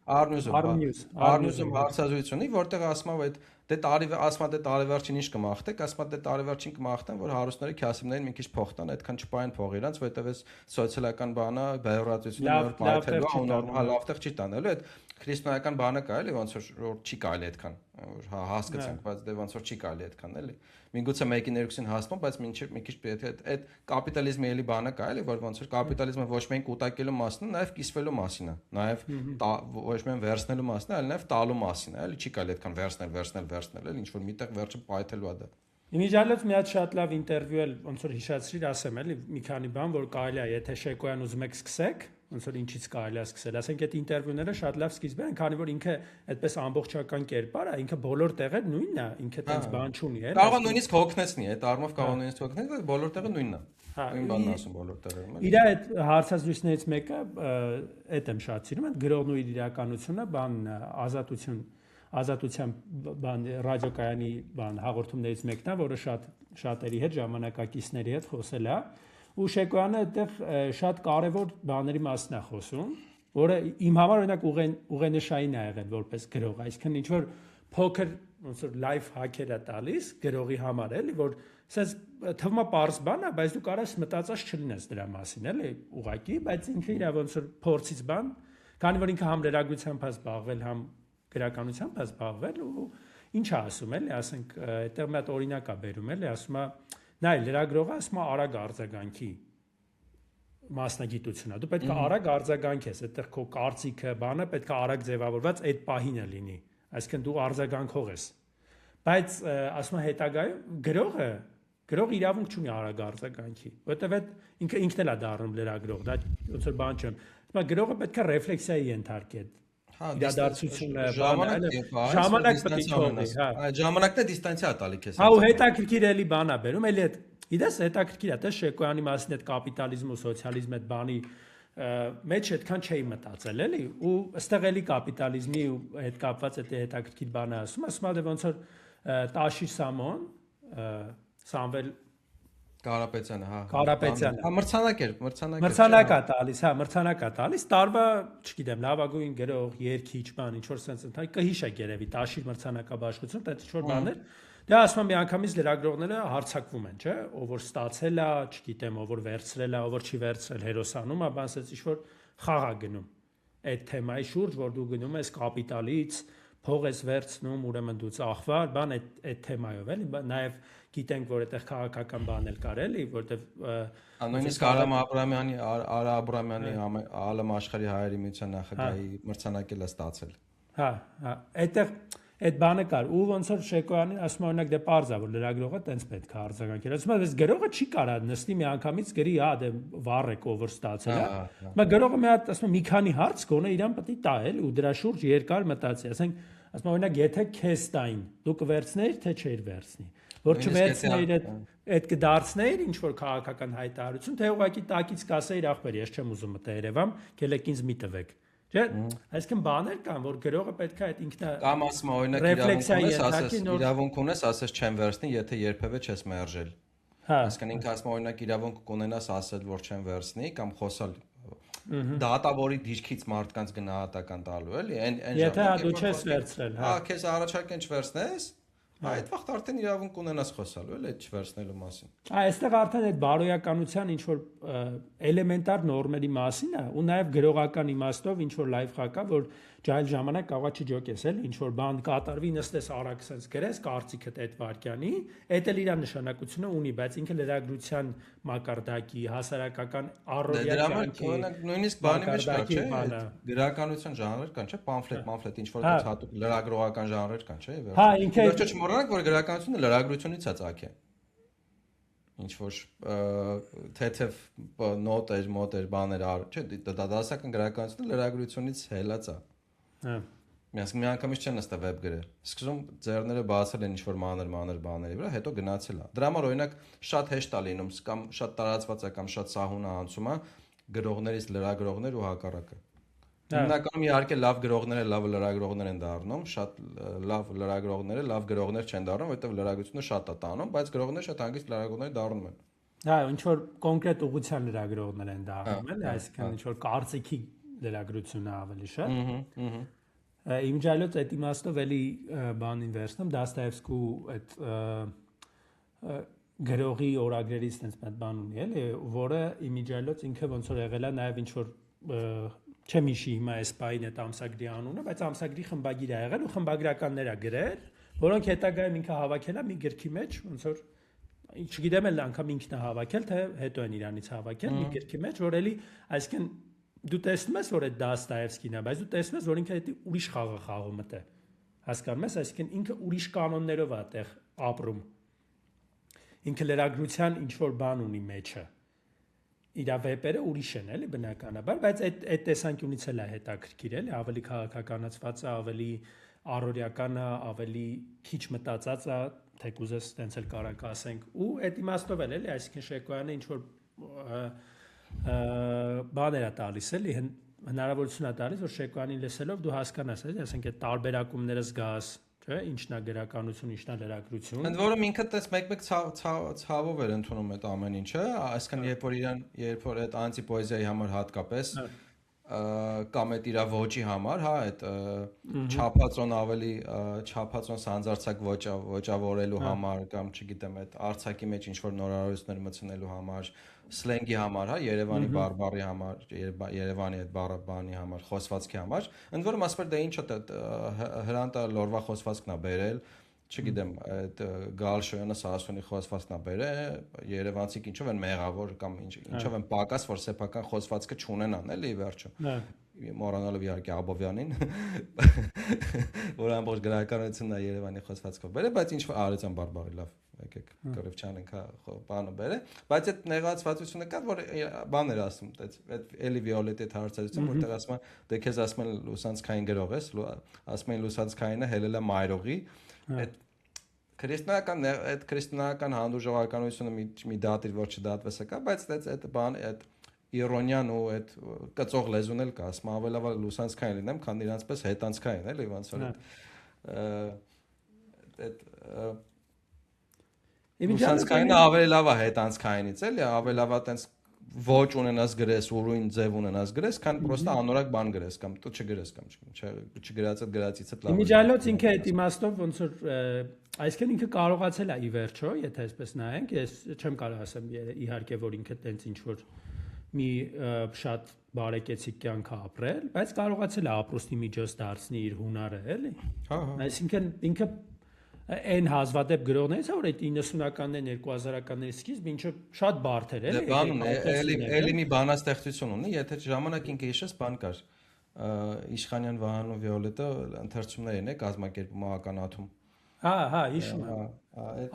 S4: Արմյուզում հարցազրույցունի որտեղ ասում է այդ դե տարեվերջին ինչ կմաղթեք, ասում է դե տարեվերջին կմաղթեն, որ հարուստները քյասիմներին մի քիչ փող տան, այդքան չպայեն փող իրանց, որովհետև այս սոցիալական բանը, բայրացությունը նոր պայթելու է, նորմալ լավ տեղ չի տանելու, այդ քրիստոնեական բանը կա էլի, ոնց որ չի կարելի այդքան, հասկացանք, բայց դե ոնց որ չի կարելի այդքան էլի։ Միգուցե մեկին երկուսին հասնում, բայց մինչև մի քիչ պետք է այդ կապիտալիզմի էլի բանը կա էլի, որ ոնց որ կապիտալիզմը ոչ միայն կուտակելու մասն է, նաև կիսվելու մասն է, նաև ոչ միայն վերցնելու մասն է, այլ նաև տալու մասն է, էլի չի կարելի այդքան վերցնել, էլի ինչ որ միտեղ վերջը պայթելու է դա։
S5: Իմիջիալոց մի հատ շատ լավ ինտերվյու էլ ոնց որ հիշացրիր ասեմ էլի մի քանի բան որ կարելի է եթե Շեկոյան ուզում եք սկսեք ոնց որ ինչից կարելի է սկսել ասենք այդ ինտերվյուները շատ լավ սկիզբ են քանի որ ինքը այդպես ամբողջական կերպար է ինքը բոլոր տեղեր նույնն է ինքը տենց բան չունի էլի
S4: կարող է նույնիսկ հոգնեցնի այդ առումով կարող է նույնիսկ հոգնեցնի բայց բոլոր տեղը նույնն է նույն բանն ասում բոլոր տեղերում
S5: իր այդ հարցազրույցներից մեկը այդ եմ շատ սիրում այդ գրողն ու իր իրականությունը բան ազատության բան ռադիոկայանի բան հաղորդումներից մեկն է, որը շատերի հետ ժամանակակիցների հետ խոսել է, ու Շեկոյանը այդտեղ շատ կարևոր բաների մասին է խոսում, որը իմ համար օրինակ ուղենշային է եղել որպես գրող, այսինքն ինչ որ փոքր ոնց որ լայֆ հաքեր է տալիս գրողի համար էլի, որ ասես թվում է պարզ բան է, բայց դու կարաս մտածած չլինես դրա մասին, էլի, ուղղակի, բայց ինքը իր ոնց որ փորձից բան, քանի որ ինքը համ լրագրությամբ է զբաղվել, համ գրականությամբ է զբաղվել ու ինչ է ասում էլի ասենք այդտեղ մի հատ օրինակ է բերում էլի ասում է նայ լրագրողը ասում է արագ արձագանքի մասնագիտությունը դու պետք է արագ արձագանքես այդտեղ քո կարծիքը բանը պետք է արագ ձևավորված այդ պահին է լինի այսինքն դու արձագանքող ես բայց ասում է հետագայում գրող իրավունք չունի արագ արձագանքի որովհետև այդ ինքն էլ է դառնում լրագրող դա ոնց որ բան չեմ ասում է գրողը պետք է ռեֆլեքսիայի ենթարկի իրադարձությունը ժամանակ պետք է թողնի
S4: այդ ժամանակն է դիստանցիա տալի քեզ
S5: հա ու հետաքրքիր էլի բան է բերում էլի այդ իդես հետաքրքիր է տես Շեկոյանի մասին այդ կապիտալիզմ ու սոցիալիզմ այդ բանի մեջ այդքան չէի մտածել էլի ու ըստեղ էլի կապիտալիզմի ու հետ կապված այդ հետաքրքիր բանը ասում է դե ոնց որ Տաշիր Սամոն Սամվել
S4: Կարապետյանը, հա։
S5: Կարապետյանը։
S4: Հա, մրցանակա
S5: տալիս, հա, մրցանակա տալիս, տարվա, չգիտեմ, լավագույն գրող, երգիչ, բան, ինչ որ sense ընթայ, կհիշեք երևի, տաշիր մրցանակաբաշխություն, դա ինչ որ բաներ։ Դե ասում եմ միանգամից լրագրողները հարցակվում են, չէ՞, ով որ ստացել է, չգիտեմ, ով որ վերցրել է, ով որ չի վերցրել, հերոսանում է, բան ասած ինչ որ խաղ է գնում։ Այդ թեմայի շուրջ, որ դու գնում ես կապիտալից, փող ես վերցնում, ուրեմն դու ծախվար, բան այդ թեմայով էլի, նաև գիտենք, որ այդտեղ քաղաքական բան էլ կար էլի, որտեվ
S4: նույնիսկ Արամ Աբրամյանի, Արա Աբրամյանի Ալեմ աշխարհի հայերի միության նախագահի մրցանակել է ստացել։
S5: Հա, այդտեղ այդ բանը կար, ու ոնց որ Շեկոյանին ասում է օրինակ դե parza որ լրագրողը տենց պետք է արձագանքել։ Ասում է, այս գրողը չի կարա նստի մի անգամից գրի, հա, դե վառեք ով որ ստացել է։ Հիմա գրողը մի հատ ասում է մի քանի հարց գոնե իրան պետք է տա էլ ու դրա շուրջ երկար մտածի, ասենք, ասում է օրինակ եթե քեզ տային, դու կվերցնեիր թե չէիր վերցնի։ Որ չվերցնեիր այդ կդարձնեիր ինչ որ քաղաքական հայտարարություն, թե ուղղակի տակից կասեիր ախպեր, ես չեմ ուզում մտա Երևան, գելեք ինձ մի տվեք։ Չէ՞, այսինքն բաներ կան, որ գրողը պետք է այդ ինքնա
S4: կամ ասում է օրինակ իրավունք ունես, ասես չեմ վերցնի, եթե երբևէ չես մերժել։
S5: Հա։
S4: Այսինքն ինքը ասում է օրինակ իրավունք կունենաս ասել, որ չեմ վերցնի կամ խոսալ դատավորի դիրքից մարդկանց գնահատական տալու էլի, այն
S5: եթե դու չես վերցրել, հա։
S4: Հա, քեզ առաջարկեն չվերցնես, այդ վաղ արդեն իրավունք ունենաս խոսալու էլ այդ չվերցնելու մասին։
S5: Այստեղ արդեն այդ բարոյականության ինչ որ էլեմենտար նորմերի մասին է ու նաև գրողական իմաստով ինչ որ լայվ խակա, որ ջայլ ժամանակ կարողա չջոկես էլ ինչ որ բան կատարվի նստես արագ sense գրես կարծիքդ այդ վարքյանի, այդ էլ իր նշանակությունը ունի, բայց ինքը լրագրության մակարդակի հասարակական առօրյա
S4: նույնիսկ բանի մեջ կա, չէ՞, գրականության ժանրեր կան, չէ՞, պամֆլետ ինչ որ հատուկ լրագրողական ժանրեր կան, չէ՞,
S5: հա, ինքը
S4: չմոռանանք, որ գրականությունը լրագրությունից է ծագել։ Ինչ որ թեթև նոտեր, մոտեր, բաներ, չէ, դասական գրականությունը լրագրությունից հելած է։
S5: Հա։
S4: Մի անգամից չեն նստա վեբ գրել։ Սկզբում ձեռները բացել են ինչ որ մանր բաների վրա, հետո գնացել է։ Դրա համար օրինակ շատ հեշտ է լինում, կամ շատ տարածված է, կամ շատ սահուն է անցում է գրողներից լրագրողներ ու հակառակը։ Հիմնականում իհարկե լավ գրողները լավ լրագրողներ են դառնում, շատ լավ լրագրողները լավ գրողներ չեն դառնում, որովհետև լրագրությունը շատ է տանում, բայց գրողները շատ հանգիստ լրագրողներ դառնում են։
S5: Հա, ինչ որ կոնկրետ ուղղության լրագրողներ են դառնում, էլի, այսինքն ինչ որ կարծիքի լրագրությունը ավելի շատ։ Իմ ջայլոց այդ իմաստով էլի բանին վերցնում, Դաստոևսկու այդ գրողի օրագրերից տենց մի բան ունի, էլի, որը իմիջայլոց ինքը ոնց որ եղել է նաև ինչ որ չեմ հիշի հիմա այս պայն այդ ամսագրի անունը, բայց ամսագրի խմբագիր է եղել ու խմբագրականներ է գրել, որոնք հետագայում ինքը հավաքել է մի գրքի մեջ, ոնց որ չգիտեմ էլ անգամ ինքն է հավաքել, թե հետո են իրանից հավաքել մի գրքի մեջ, որ էլի, այսինքն դու տեսնում ես, որ այդ Դաստոևսկին է, բայց դու տեսնում ես, որ ինքը դա ուրիշ խաղ է խաղում է։ Հասկանում ես, այսինքն ինքը ուրիշ կանոններով է այդտեղ ապրում։ Ինքը լրագրության ինչ որ բան ունի մեջը։ Իր վեպերը ուրիշ են, էլի բնականաբար, բայց այդ տեսանկյունից էլ է հետաքրքիր, էլի, ավելի քաղաքականացված է, ավելի առօրյական է, ավելի քիչ մտածած է, թեկուզ էս տենց էլ կարանք ասենք, ու այդ իմաստով էլ էլի, այսինքն Շեկոյանը ինչ որ բաներ է տալիս, էլի, հնարավորություն է տալիս, որ Շեկոյանին լսելով դու հասկանաս, էլի, ասենք այդ տարբերակումները զգաս, չէ՞, ինչն է գրականություն, ինչն է լրագրություն։
S4: Ընդ որում ինքը տես մեկ-մեկ ցավով էր ընդունում այդ ամեն ինչը, այսինքն երբ որ այդ անտիպոեզիայի համար հատկապես կամ այդ իր ոճի համար, հա, այդ չափածոն ավելի չափածոն սանձարձակ ոճավորելու համար կամ չգիտեմ, այդ արցակի մեջ ինչ որ նորարարություններ մտցնելու համար, սլենգի համար, հա, Երևանի բարբարի համար, Երևանի այդ բառաբանի համար, խոսվածքի համար, ընդ որում ասում եմ դա ինչ է Հրանտը լորվա խոսվածքն է բերել, չգիտեմ, այդ Գալշոյանը Սարասունի խոսվածքն է բերել, երևանցիք ինչով են մեղավոր կամ ինչով են պակաս, որ սեփական խոսվածքը չունենան, էլի վերջը։ Մոռանալով իհարկե Աբովյանին, որ ամբողջ գրականությունն է Երևանի խոսվածքով բերել, բայց ինչ արեցան բարբարի լավ, եկեք Կրիվչյանենք բանը բերել, բայց այդ նեղացվածությունը կա, որ բաներ ասում, այդ էլի Վիոլետի այդ հարցազրույցը, որտեղ ասում է, դե քեզ ասում են լուսանցքային գրող ես, ասում են լուսանցքայինը հելել է մայրողի, այդ քրիստոնեական հանդուրժողականությունը մի դատիր, որ չդատվեսը կա, բայց այդ բան, այդ իրոնիան ու այդ կծող լեզուն էլ կա, ասում ավելավա լուսանցքային լինեմ, քան իրանց պես հետանցքային, էլի ոնց որ այդ Ուսանցքայինը ավելի լավ է հետանցքայինից, էլի, ավելի լավ է տենց ոչ ունենաս գրես, ուրույն ձև ունենաս գրես, քան պրոստը անորակ բան գրես կամ դու չգրես կամ չգրածդ գրածիցդ լավ։
S5: Իմիջիալոց ինքը այդ իմաստով ոնց որ այսինքն ինքը կարողացել է ի վերջո, եթե այսպես նայենք, ես չեմ կարող ասեմ իհարկե որ ինքը տենց ինչ որ մի շատ բարեկեցիկ կյանք ապրել, բայց կարողացել է ապրոստի միջոց դարձնի իր հունարը, էլի։
S4: Հա։
S5: Այսինքն ինքը այն հազվադեպ գրողներից է, որ այդ 90-ականներին, 2000-ականների սկիզբ ինչը շատ բարդ էր, էլի։
S4: Բան ունի, էլի մի բանաստեղծություն ունի, եթե ժամանակ ինքը հիշես բան կար։ Իշխանյան Վահան ու Վիոլետը ընթերցումներ են կազմակերպում ականաթում։
S5: Հա, հիշում եմ։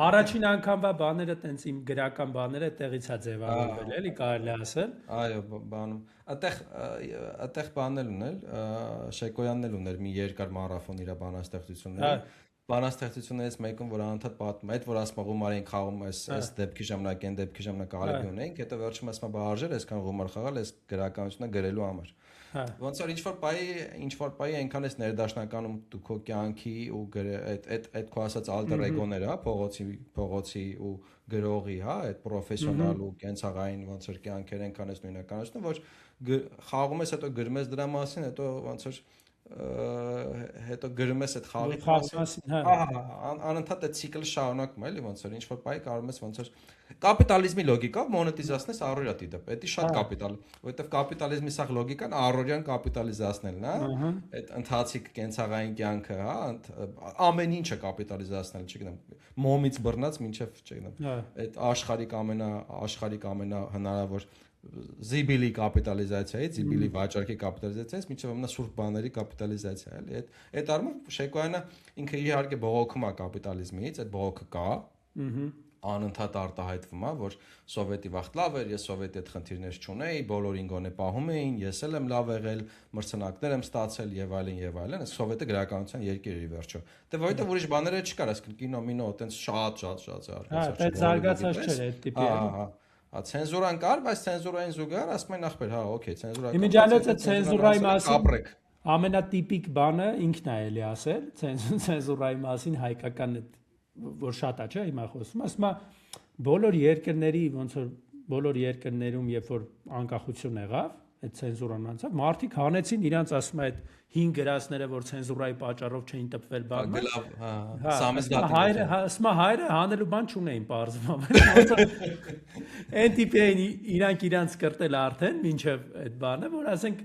S5: Առաջին անգամվա բաները տենց իմ գրական բաները այդտեղից է ձևավորվել, էլի կարելի ասել։
S4: Այո, բանում։ Այդտեղ բանն էլ ունել, Շեկոյանն էլ ուներ մի երկար մարաթոն իր բանաստեղծությունները։ Բանաստեղծություններից մեկում որ անընդհատ պատմում է, այդ որ ասում գումար են խաղում այս դեպքի ժամանակ, այն դեպքի ժամանակ ալիք ունենք, հետո վերջում ասում բաժեր, այսքան գումար խաղալ, այս գրականությունը գրելու համար։ Ոնց որ ինչ որ պայի այնքան էս ներդաշնականում դու քո կյանքի ու այդ քո ասած ալտեր էգոներ, հա, փողոցի ու գրողի, հա, այդ պրոֆեսիոնալ ու կենցաղային ոնց որ կյանքեր այնքան էս նույնականությունը, որ խաղում ես, հետո գրում ես դրա մասին, հետո ոնց որ հետո գրում ես այդ խաղի մասին, անընդհատ այդ ցիկլը շարունակում է, էլի ոնց որ ինչ որ պայ կարող ես ոնց որ կապիտալիզմի լոգիկա մոնետիզացնես առօրյա դիտապ, դա շատ կապիտալ, որովհետև կապիտալիզմի սա լոգիկան առօրյան կապիտալիզացնելն է, այդ ընթացիկ կենցաղային կյանքը, հա, ամեն ինչը կապիտալիզացնել, չգիտեմ, մոմից բռնած մինչև, չգիտեմ, այդ աշխարհիկ ամենա հնարավոր զիբիլի կապիտալիզացիայից, զիբիլի վաճառքի կապիտալիզացիայից, մինչև ամենա սուրբ բաների կապիտալիզացիա, էլի, այդ առումով Շեկոյանը ինքը իհարկե բողոքում է կապիտալիզմից, այդ բողոքը կա, անընդհատ արտահայտվում է, որ սովետի վաղտ լավ էր, ես սովետի այդ խնդիրներ չունեի, բոլորին գոնե պահում էին, ես էլ եմ լավ եղել, մրցանակներ եմ ստացել եւ այլն, այս սովետը գրականության երկիր էր ի վերջո։ Դե որովհետեւ ուրիշ բաներ չկար, այսինքն կինո, մինո, այտենց շատ
S5: այդ զարգացած չէր այդ տիպի։
S4: Ցենզուրան կար, բայց ցենզուրային զուգահեռ ասում են ախպեր, հա, օքեյ, ցենզուրա։
S5: Իմիջիալոցը ցենզուրայի մասին ամենատիպիկ բանը ինքն է էլի ասել, ցենզուրայի մասին հայկական որ շատ է, չէ, հիմա խոսում, ասում է բոլոր երկրների ոնց որ բոլոր երկրներում երբ որ անկախություն եղավ, այդ ցենզուրան անցավ, մարդիկ հանեցին իրանց ասում է այդ 5 գրածները, որ ցենզուրայի պատճառով չէին տպվել բանը։
S4: Հա,
S5: հայրը, ասում է հայրը հանելու բան չունեին բարձվում։ Այն տիպի էին իրանք կրտել արդեն մինչև այդ բանը, որ ասենք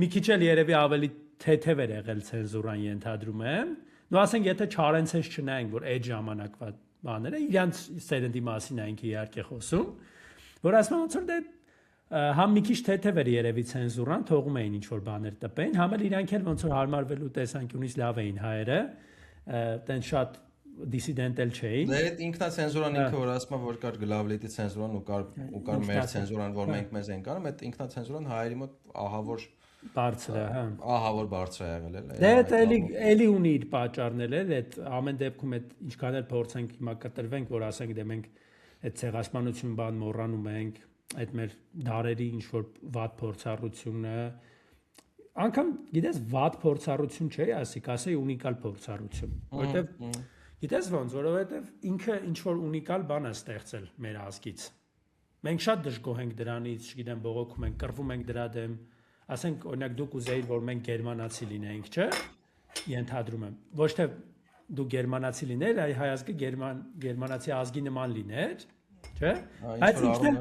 S5: մի քիչ էլ երևի ավելի թեթև էր եղել ցենզուրան ենթադրում եմ։ Նու ասենք եթե Չարենցես չնայենք, որ այդ ժամանակվա բաները իրանց սերնդի մասին այնք իհարկե խոսում, որ ասում ոնց որ դե համ մի քիչ թեթև էր երևի ցենզուրան, թողում էին ինչ որ բաներ տպեին, համ էլ իրանք էլ ոնց որ հարմարվելու տեսանկյունից լավ էին հայերը, տեն շատ դիսիդենտել չէին։
S4: Դե այդ ինքնացենզուրան ինքը որ ասում է որ կար գլավլիտի ցենզուրան ու կար մեր ցենզուրան, որ մենք մեզ ենք անում, այդ ինքնացենզուրան հայերի մոտ ահավոր
S5: բարձր է, հա։
S4: Ահավոր բարձր է եղել էլ։
S5: Դե դա էլի ունի իր պատճառներ էլ, այդ ամեն դեպքում այդ ինչքան էլ փորձենք հիմա կտրվենք, որ ասենք դե մենք այդ ցեղասպանություն բան մոռանում ենք, այդ մեր դարերի ինչ որ վատ փորձառությունը, անգամ գիտես վատ փորձառություն չէ, ասեի ունիկալ փորձառություն, որովհետև գիտես ոնց, որովհետև ինքը ինչ որ ունիկալ բան է ստեղծել մեր ազգից։ Մենք շատ դժգոհ ենք դրանից, չգիտեմ, բողոքում ենք, կռվում ենք դրա դեմ, ասենք օրինակ դուք ուզեիք որ մենք գերմանացի լինենք, չէ՞, ենթադրում եմ, ոչ թե դու գերմանացի լիներ, այլ հայ ազգը գերմանացի ազգի նման լիներ, չէ՞, բայց ինքն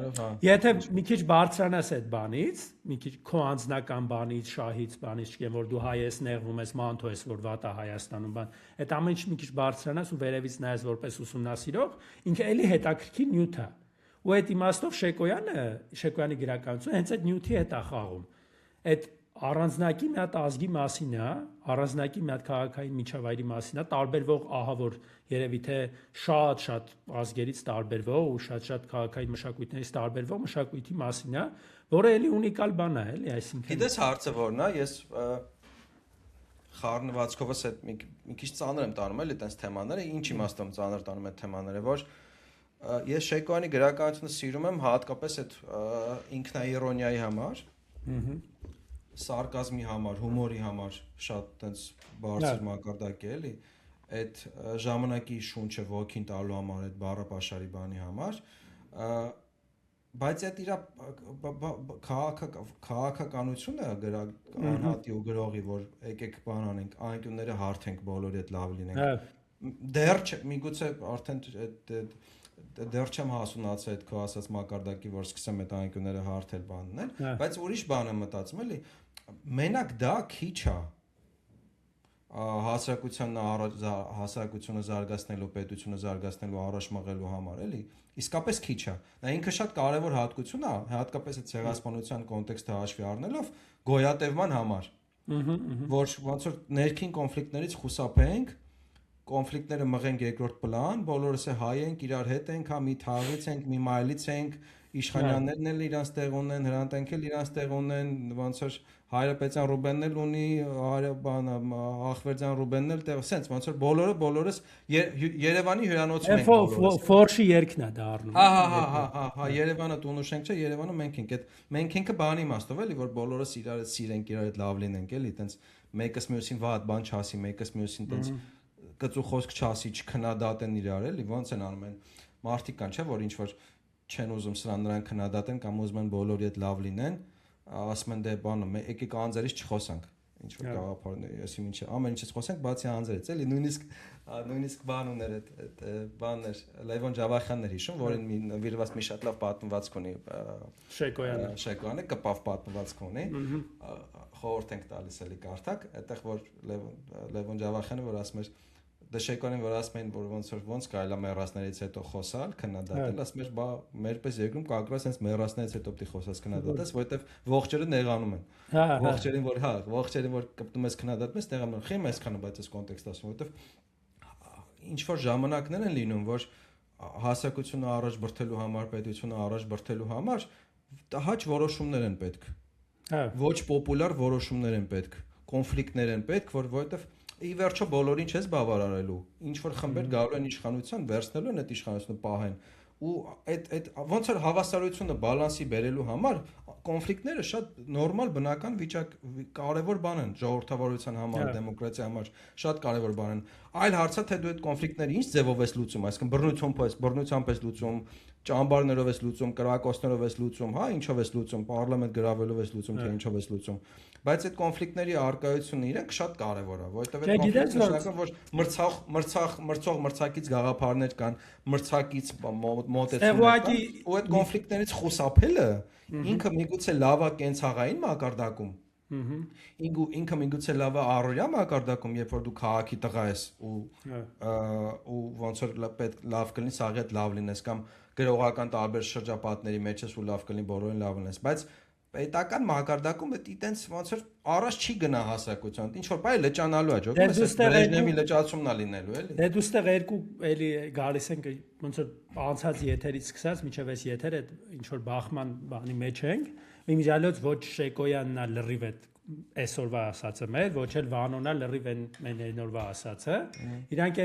S5: եթե մի քիչ բարձրանաս այդ բանից, մի քիչ քո անձնական բանից, շահից, բանից, չգիտեմ, որ դու հայ ես, նեղվում ես, մանթո ես, որ վատ է Հայաստանում, բան, այդ ամեն ինչ մի քիչ բարձրանաս ու վերևից նայես որպես ուսումնասիրող, ինքը էլի հետաքրքիր նյութ է։ Ու այդ իմաստով Շեկոյանի գրականությունը հենց այդ նյութի հետ է խաղում։ Այդ առանձնակի մի հատ ազգի մասին է, առանձնակի մի հատ քաղաքային միջավայրի մասին է, տարբերվող ահա որ երևի թե շատ ազգերից տարբերվող ու շատ քաղաքային մշակույթներից տարբերվող մշակույթի մասին է, որը էլի ունիկալ բան է, էլի, այսինքն։
S4: Գիտես հարցը որն է, ես խառնվածքովս այդ մի քիչ ծանր եմ տանում էլի տես թեմաները, ինչ իմաստով ծանր տանում այդ թեմաները, որ ես Շեկոյանի գրականությունը սիրում եմ հատկապես այդ ինքնաիրոնիայի համար, սարկազմի համար, հումորի համար շատ տենց բարձր մակարդակ է էլի, այդ ժամանակի շունչը ոգին տալու համար այդ բառապաշարի բանի համար, բայց այդ իր քաղաքականությունը անհատի ու գրողի, որ եկեք բան անենք, անկյունները հարթենք բոլորի հետ լավ լինենք։ Դեռ միգուցե արդեն դեռ չեմ հասունացել այդ քո ասած մակարդակի, որ սկսեմ այդ անկյունները հարթել բաններ, բայց ուրիշ բան եմ մտածում էլի, մենակ դա քիչ է հասարակությունը զարգացնելու, պետությունը զարգացնելու, առաջ մղելու համար, էլի, իսկապես քիչ է։ Դա ինքը շատ կարևոր հատկություն է, հատկապես այդ ցեղասպանության կոնտեքստը հաշվի առնելով, գոյատևման համար, որ ոնց որ ներքին կոնֆլիկտներից խուսափենք, կոնֆլիկտները մղենք երկրորդ պլան, բոլորս հայ ենք, իրար հետ ենք, հա մի թաղից ենք, մի մայլից ենք, իշխանյաններն էլ իրանց տեղ ունեն, հրանտենք էլ իրանց տեղ ունեն, ոնց որ Հայրապետյան Ռուբենն էլ ունի, Ախվերդյան Ռուբենն էլ տեղ, սենց ոնց որ բոլորս Երևանի հյուրանոցում ենք բոլորս։
S5: Ֆորշի երկն է դա առնում։
S4: Հա, Երևանը տունու շենք չէ, Երևանը մենք ենք։ Այդ մենք ինքը բանի իմաստով էլի, որ բոլորս իրար հետ սիրենք, իրար հետ լավ լինենք, էլի, տենց մեկս մյուսին վատ բան չասի, մեկս մյուսին տենց կծու խոսք չասի, չքննադատեն իրար, էլի, ոնց են անում են։ Մարդիկ կան, չէ, որ ինչ որ չեն ուզում սրան նրան քննադատեն կամ ուզում են բոլորի հետ լավ լինեն, ասում են դե բանը, եկեք անձերից չխոսանք, ինչ որ գաղափարներ, ասում ինչ ամեն ինչից խոսանք, բացի անձերից, էլի, նույնիսկ բան ուներ այդ բաններ, Լևոն Ջավախյանն էր հիշում, որին մի նվիրված մի շատ լավ պատմվածք ունի, Շեկոյանը կպավ պատմվածք ունի, խորհուրդ ենք տալիս էլի կարդակ, այդտեղ որ Լևոն Ջավախյանը որ ասում էր Դե Շեկոյանին որ ասում են որ ոնց կարելի է մեռածներից հետո խոսալ, քննադատել, ասում էր, բա մերպես երկրում կակրած հենց մեռածներից հետո պիտի խոսած քննադատես, որովհետև ողջերը նեղանում են։ Ողջերին որ կպտում ես քննադատում ես, նեղանում են։ Խիմ այսքանը, բայց այս կոնտեքստը ասում, որովհետև ինչ որ ժամանակներ են լինում, որ հասարակությունը առաջ բրթելու համար, պետությունը առաջ բրթելու համար տհաճ որոշումներ են պետք։ Ոչ պոպուլար որոշումներ են պետք, կոնֆլիկտներ են պետք, որովհետև ի վերջո բոլորին չես բավարարելու, ինչ որ խմբեր գալու են իշխանության, վերցնելու են այդ իշխանությունը պահեն, ու այդ ոնց որ հավասարությունը բալանսի բերելու համար կոնֆլիկտները շատ նորմալ բնական վիճակ կարևոր բան են ժողովրդավարության համար, դեմոկրատիայի համար, շատ կարևոր բան են։ Այլ հարցը թե դու այդ կոնֆլիկտները ինչ ձևով ես լուծում, այսինքն բռնությամբ ես լուծում, ճամբարներով ես լուծում, կրակոցներով ես լուծում, հա, ինչով ես լուծում, պարլամենտ գրավելով ես լուծում, թե ինչով ես լուծում։ Բայց այդ կոնֆլիկտների առկայությունը իրենք շատ կարևոր է, որովհետև այդ կոնֆլիկտը նշանակում որ մրցակից գաղափարներ կան, մրցակից մոտեցումներ կան, ու այդ կոնֆլիկտներից խուսափելը ինքը միգուցե լավ է կենցաղային մակարդակում, ինքը միգուցե լավ է առօրյա մակարդակում, երբ որ դու քաղաքի տղա ես ու ոնց որ պետք լավ կլինի սաղի հետ լավ լինես կամ գրողական տարբեր շրջապատների մեջ ես ու լավ կլինի բոլորին լավ լինես, բայց պետական մակարդակում դա տենց ոնց որ առաջ չի գնա հասարակության, ինչ որ բայ լճանալու է, ջոկում ես Բրեժնևի լճացումն է լինելու, էլի։
S5: Դե դու ստեղ երկու էլի գալիս ենք ոնց որ անցած եթերից սկսած մինչև այս եթերը ինչ որ բախման բանի մեջ ենք, իմիջիալոց ոչ Շեկոյանն է լրիվ այդ այսօրվա ասածը մեր, ոչ էլ Վանոնն է լրիվ այն այնօրվա ասածը։ Իրանք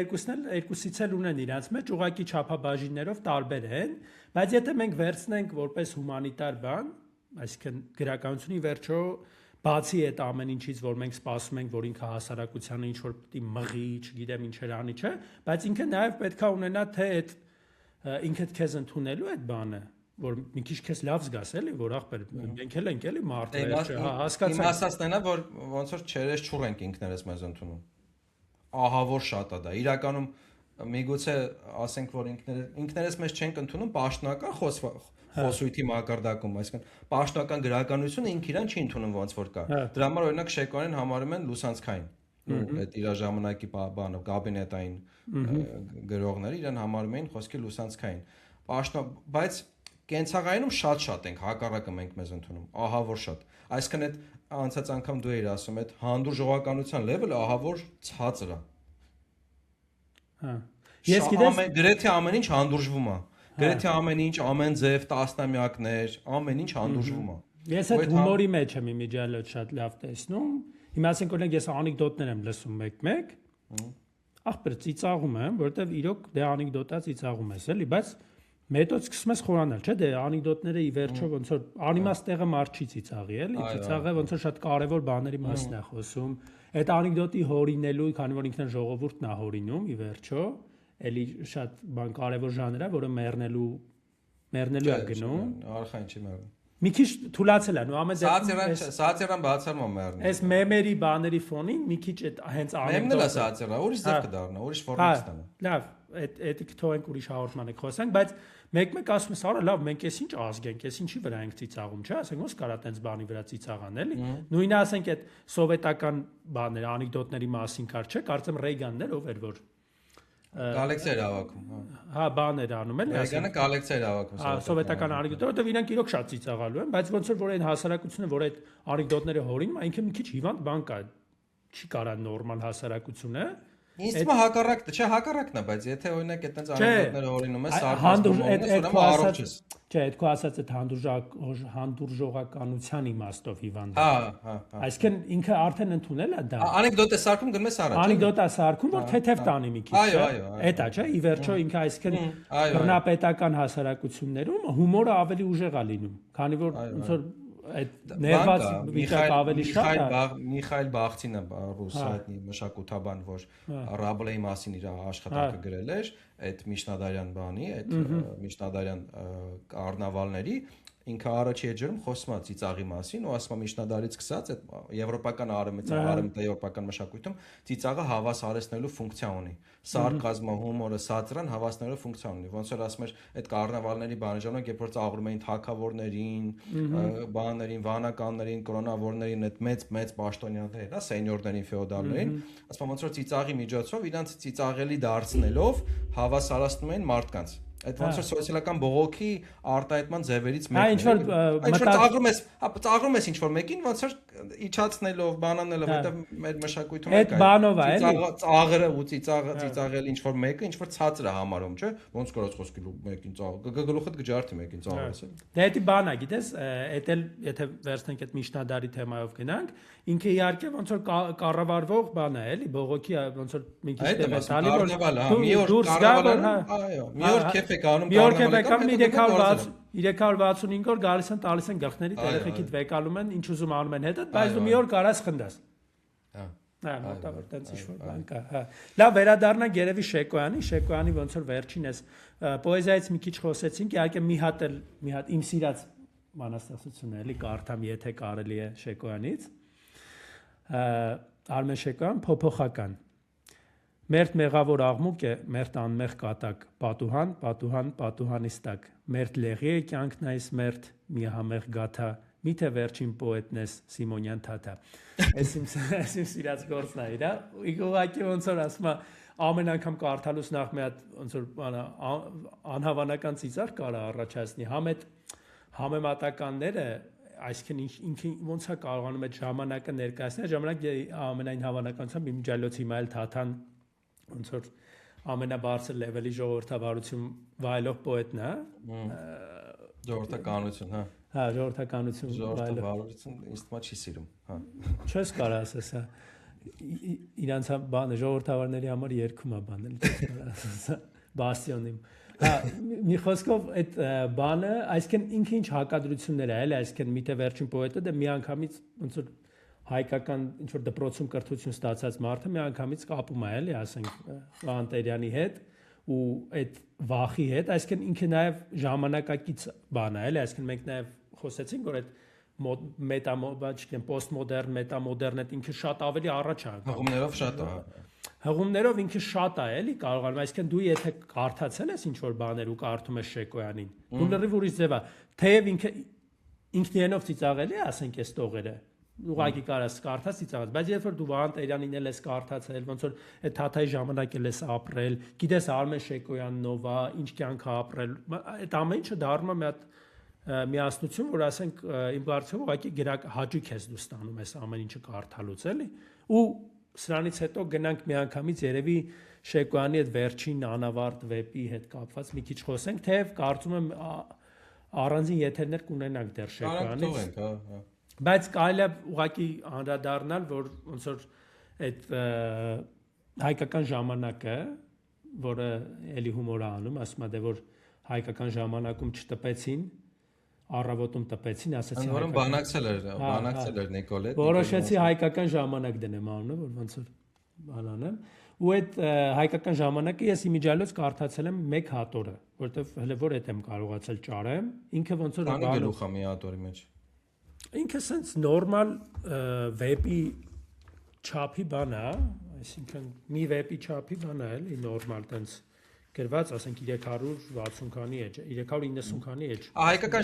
S5: երկուսից էլ ունեն իրանց մեջ ուղղակի չափաբաժիններով տարբեր են, բայց եթե մենք վերցնենք որպես հումանիտար բան, այսինքն գրականությունի վերջո բացի այդ ամեն ինչից, որ մենք սպասում ենք, որ ինքը հասարակությանը ինչ որ պիտի մղի, չգիտեմ ինչեր անի, չէ, բայց ինքը նաև պետքա ունենա թե այդ ինքդ քեզ ընդունելու այդ բանը, որ մի քիչ քեզ լավ զգաս էլի, որ ախպեր մենք էլ ենք էլի մարդը, հասկացա։
S4: Իմ ասածն է, որ ոնց որ չերես չուր ենք ինքներս մեզ ընդունում։ Ահա որ շատ է դա։ Իրականում միգուցե ասենք, որ ինքներս մեզ չենք ընդունում պաշտոնական խոսույթի մակարդակում, այսինքն պաշտոնական գրականությունը ինքը իրան չի ընդունում ոնց որ կա։ Դրա համար օրինակ Շեկոյանին համարում են լուսանցքային։ Այդ իր ժամանակի բանը կաբինետային գրողները իրան համարում էին խոսքի լուսանցքային։ Բայց կենցաղայինում շատ ենք, հակառակը մենք մեզ ընդունում, ահա որ շատ։ Այսինքն այդ անցած անգամ դու էիր ասում, այդ հանդուրժողականության level-ը ահա որ ցածր է։ Ես գիտես, գրեթե ամեն ինչ հանդուրժվում է։ Գրեթե ամեն ինչ, ամեն ձև, տասնամյակներ, ամեն ինչ հանդուրժվում է։
S5: Ես այդ հումորի մեջ եմ իմիջիալոց շատ լավ տեսնում։ Հիմա ասենք օրինակ ես անեկդոտներ եմ լսում մեկ-մեկ։ Ախպեր ծիծաղում եմ, որովհետև իրոք դե անեկդոտա ծիծաղում ես էլի, բայց Մեթոդ սկսում ես խորանալ, չէ՞, դե անեկդոտները ի վերջո ոնց որ անիմաստ տեղը մարդ չի ծիծաղի, էլի, ծիծաղը ոնց որ շատ կարևոր բաների մասին է խոսում։ Այդ անեկդոտի հորինելու, քանի որ ինքն ժողովուրդն է հորինում ի վերջո, էլի շատ բան կարևոր ժանր է, որը մեռնելու է գնում։
S4: Արխային չի մեռնում։
S5: Մի քիչ թուլացել է, ու ամեն
S4: Սատիրան բացառում մեռնում։
S5: այս մեմերի բաների ֆոնին մի քիչ այդ հենց
S4: անեկդոտը է սատիրա, ուրիշ ձև կդառնա, ուրիշ ֆորմատ կստանա։
S5: Լավ, այդ թողենք ուրիշ հաղորդման եք խոսենք, բայց մեկ ասում ես, արա լավ, մենք էս ինչ ազգ ենք, էս ինչի վրա ենք ծիծաղում, չէ՞, ասենք ոնց կարա տենց բանի վրա ծիծաղան, էլի։ Նույնը ասենք այդ սովետական բաներ, անեկդոտների մասին կար, չէ՞, կարծեմ Ռեյգանն էր, ով էր որ
S4: կոլեկցիա էր հավաքում,
S5: հա, բաներ անում են,
S4: Ռեյգանը կոլեկցիա էր հավաքում,
S5: սովետական անեկդոտները, որտեղ իրանք իրոք շատ ծիծաղալու են, բայց ոնց որ այն հասարակությունը, որ այդ անեկդոտները հորինում, ինքը մի քիչ հիվանդ բան կա, չի կարա նորմալ հասարակությունը։
S4: Ինձ թվում է հակառակն է, չէ, հակառակն է, բայց եթե օրինակ այդտենց անեկդոտները հորինում ես, սարքազդում ես,
S5: չէ, այդ քո ասած այդ հանդուրժողականության իմաստով հիվանդ։
S4: Հա։
S5: Այսինքն ինքը արդեն ընդունել է դա։
S4: Անեկդոտ է սարքում գնում ես առաջ։
S5: Անեկդոտ է սարքում, որ թեթև տանի մի քիչ։
S4: Այո։
S5: Էդ է, չէ, ի վերջո ինքը այսինքն բռնապետական հասարակություններում հումորը ավելի ուժեղ է լինում, քանի որ ոնց որ այդ ներված վիճակը ավելի շատ է։
S4: Միխայել Բախտինը ռուս հայտնի մշակութաբան, որ Ռաբլեի մասին իր աշխատանքը գրել էր, այդ միջնադարյան բանի, այդ միջնադարյան կառնավալների, ինքը առաջի էջերում խոսում է ծիծաղի մասին ու ասում է միջնադարից սկսած այդ եվրոպական արևմտաեվրոպական մշակույթում ծիծաղը հավասարեցնելու ֆունկցիա ունի։ Սարկազմը, հումորը, սատիրան հավասարելու ֆունկցիա ունի։ Ոնց որ ասում էր այդ կառնավալների բանը ժամանակ, երբ որ ծաղրում էին թագավորներին, բաներին, վանականներին, կրոնավորներին, այդ մեծ պաշտոնյաներին, հա, սենյորներին, ֆեոդալներին, ասում ոնց որ ծիծաղի միջոցով իրանց ծիծաղելի դարձնելով հավասարացնում են մարդկանց։ Այդ ոնց որ սոցիալական բողոքի արտահայտման ձևերից մեկն է։ Ինչ որ ծաղրում ես ինչ որ մեկին, ոնց որ իջացնելով, բանանելով, որտեղ մեր մշակույթում
S5: է կա։ Այդ բանով է, էլի։
S4: Ծաղրը ու ծիծաղել ինչ որ մեկը, ինչ որ ցածր է համարում, չէ՞։ Ոնց կարած խոսքի մեկին ծաղ, գլուխդ գջարդի մեկին ծաղրես։
S5: Դե դա բան է, գիտես, էդ էլ եթե վերցնենք այդ միջնադարի թեմայով գնանք, ինքը իհարկե ոնց որ կառավարվող բան է, էլի, բողոքի ոնց որ մի քիչ տեղ տալի, որ
S4: մի օր կառավարը, այո, մի օր քեֆ եք անում,
S5: մի օր քեֆ եք անում, 365 օր գալիս են տալիս են գլխների երեխեքիդ վեկալում են, ինչ ուզում անում են հետը, բայց դու մի օր կարաս խնդաս։ Հա, մոտավոր տենց ինչ-որ բան կա, հա։ Լավ, վերադառնանք երևի Շեկոյանի ոնց որ վերջին էս պոեզիայից մի քիչ խոսեցինք, իհարկե մի հատ իմ սիրած բանաստեղծությունն է, էլի կարդամ, եթե կարելի է Շեկոյանից։ Արմեն Շեկոյան, փոփոխական։ Մերթ մեղավոր աղմուկ է, մերթ անմեղ կատակ, պատուհանից տակ, մերթ լեղի է կյանքն այս մերթ, մի համեղ գաթա, միթե վերջին պոետն ես Սիմոնյան Թաթա։ Այս իմ սիրած գործն է իրա, ուղղակի ոնց որ ասում է ամեն անգամ կարդալուց նախ մի հատ ոնց որ անհավանական ծիծաղ կարա առաջացնի, համ այդ համեմատականները, այսինքն ինքը ոնց է կարողանում այդ ժամանակը ներկայացնել, ժամանակ ամենայն հավանականությամբ իմ ջալոցի հիմա էլ Թաթան ոնց որ ամենաբարձր լեվելի ժողովրդավարություն վայելող պոետն է,
S4: ժողովրդականություն, հա։
S5: Հա, ժողովրդականություն
S4: ժողովրդավարություն ինձ թվում է չի սիրում, հա։
S5: Չես կարող ասես, հա։ Իրանց բանը ժողովրդավարների համար երգում է բանել, Բաստիոնին։ Հա, մի խոսքով այդ բանը, այսինքն ինքը ինչ հակադրություններ է, էլի, այսինքն միթե վերջին պոետը դա միանգամից ոնց որ հայկական ինչ որ դպրոցում կրթություն ստացած մարդը միանգամից կապում է, էլի, ասենք Անտերյանի հետ ու այդ վախի հետ, այսինքն ինքը նաև ժամանակակից բան է, էլի, այսինքն մենք նաև խոսեցինք, որ այդ պոստմոդեռն, մետամոդեռն այդ ինքը շատ ավելի առաջ է։
S4: Հղումներով շատ է։
S5: Հղումներով ինքը շատ է, էլի, կարողանում, այսինքն դու եթե կարդացել ես ինչ որ բաներ ու կարդում ես Շեկոյանին, դու լրիվ ուրիշ ձև է, թեև ինքն իրենով ծիծաղելի է, ասենք այս տողերը, ուղղակի կարաս կարդաս ծիծաղած, բայց երբ որ դու Վահան Տերյանին էլ ես կարդացել, ոնց որ այդ Թաթայի ժամանակ էլ ես ապրել, գիտես Արմեն Շեկոյաննով է, ինչ կյանք է ապրել, այդ ամեն ինչը դառնում է մի հատ միասնություն, որ ասենք իմ կարծիքով ուղղակի հաճույք ես դու ստանում ես ամեն ինչը կարդալուց, էլի, ու սրանից հետո գնանք միանգամից երևի Շեկոյանի այդ վերջին անավարտ վեպի հետ կապված մի քիչ խոսենք, թեև կարծում եմ առանձին եթերներ կունենանք դեռ Շեկոյանից։ Բայց կարելի է ուղղակի անդրադառնալ, որ ոնց որ այդ հայկական ժամանակը, որը էլի հումոր է անում, ասում է դե որ հայկական ժամանակում չտպեցին, առավոտում տպեցին, ասացի
S4: Որն բանակցել էր Նիկոլետ։
S5: Որոշեցի հայկական ժամանակ դնեմ անունը, որ ոնց որ բան անեմ։ Ու այդ հայկական ժամանակը ես իմիջիալոց կարդացել եմ 1 հատորը, որտեվ հələ որ այդ եմ կարողացել ճարեմ, ինքը ոնց որ
S4: Քանի գլուխ է մի հատորի մեջ։
S5: Ինքը sense նորմալ վեպի չափի բան է, այսինքն մի վեպի չափի բան է, էլի նորմալ տենց գրված, ասենք 360 քանի էջ, 390 քանի էջ։
S4: Հայկական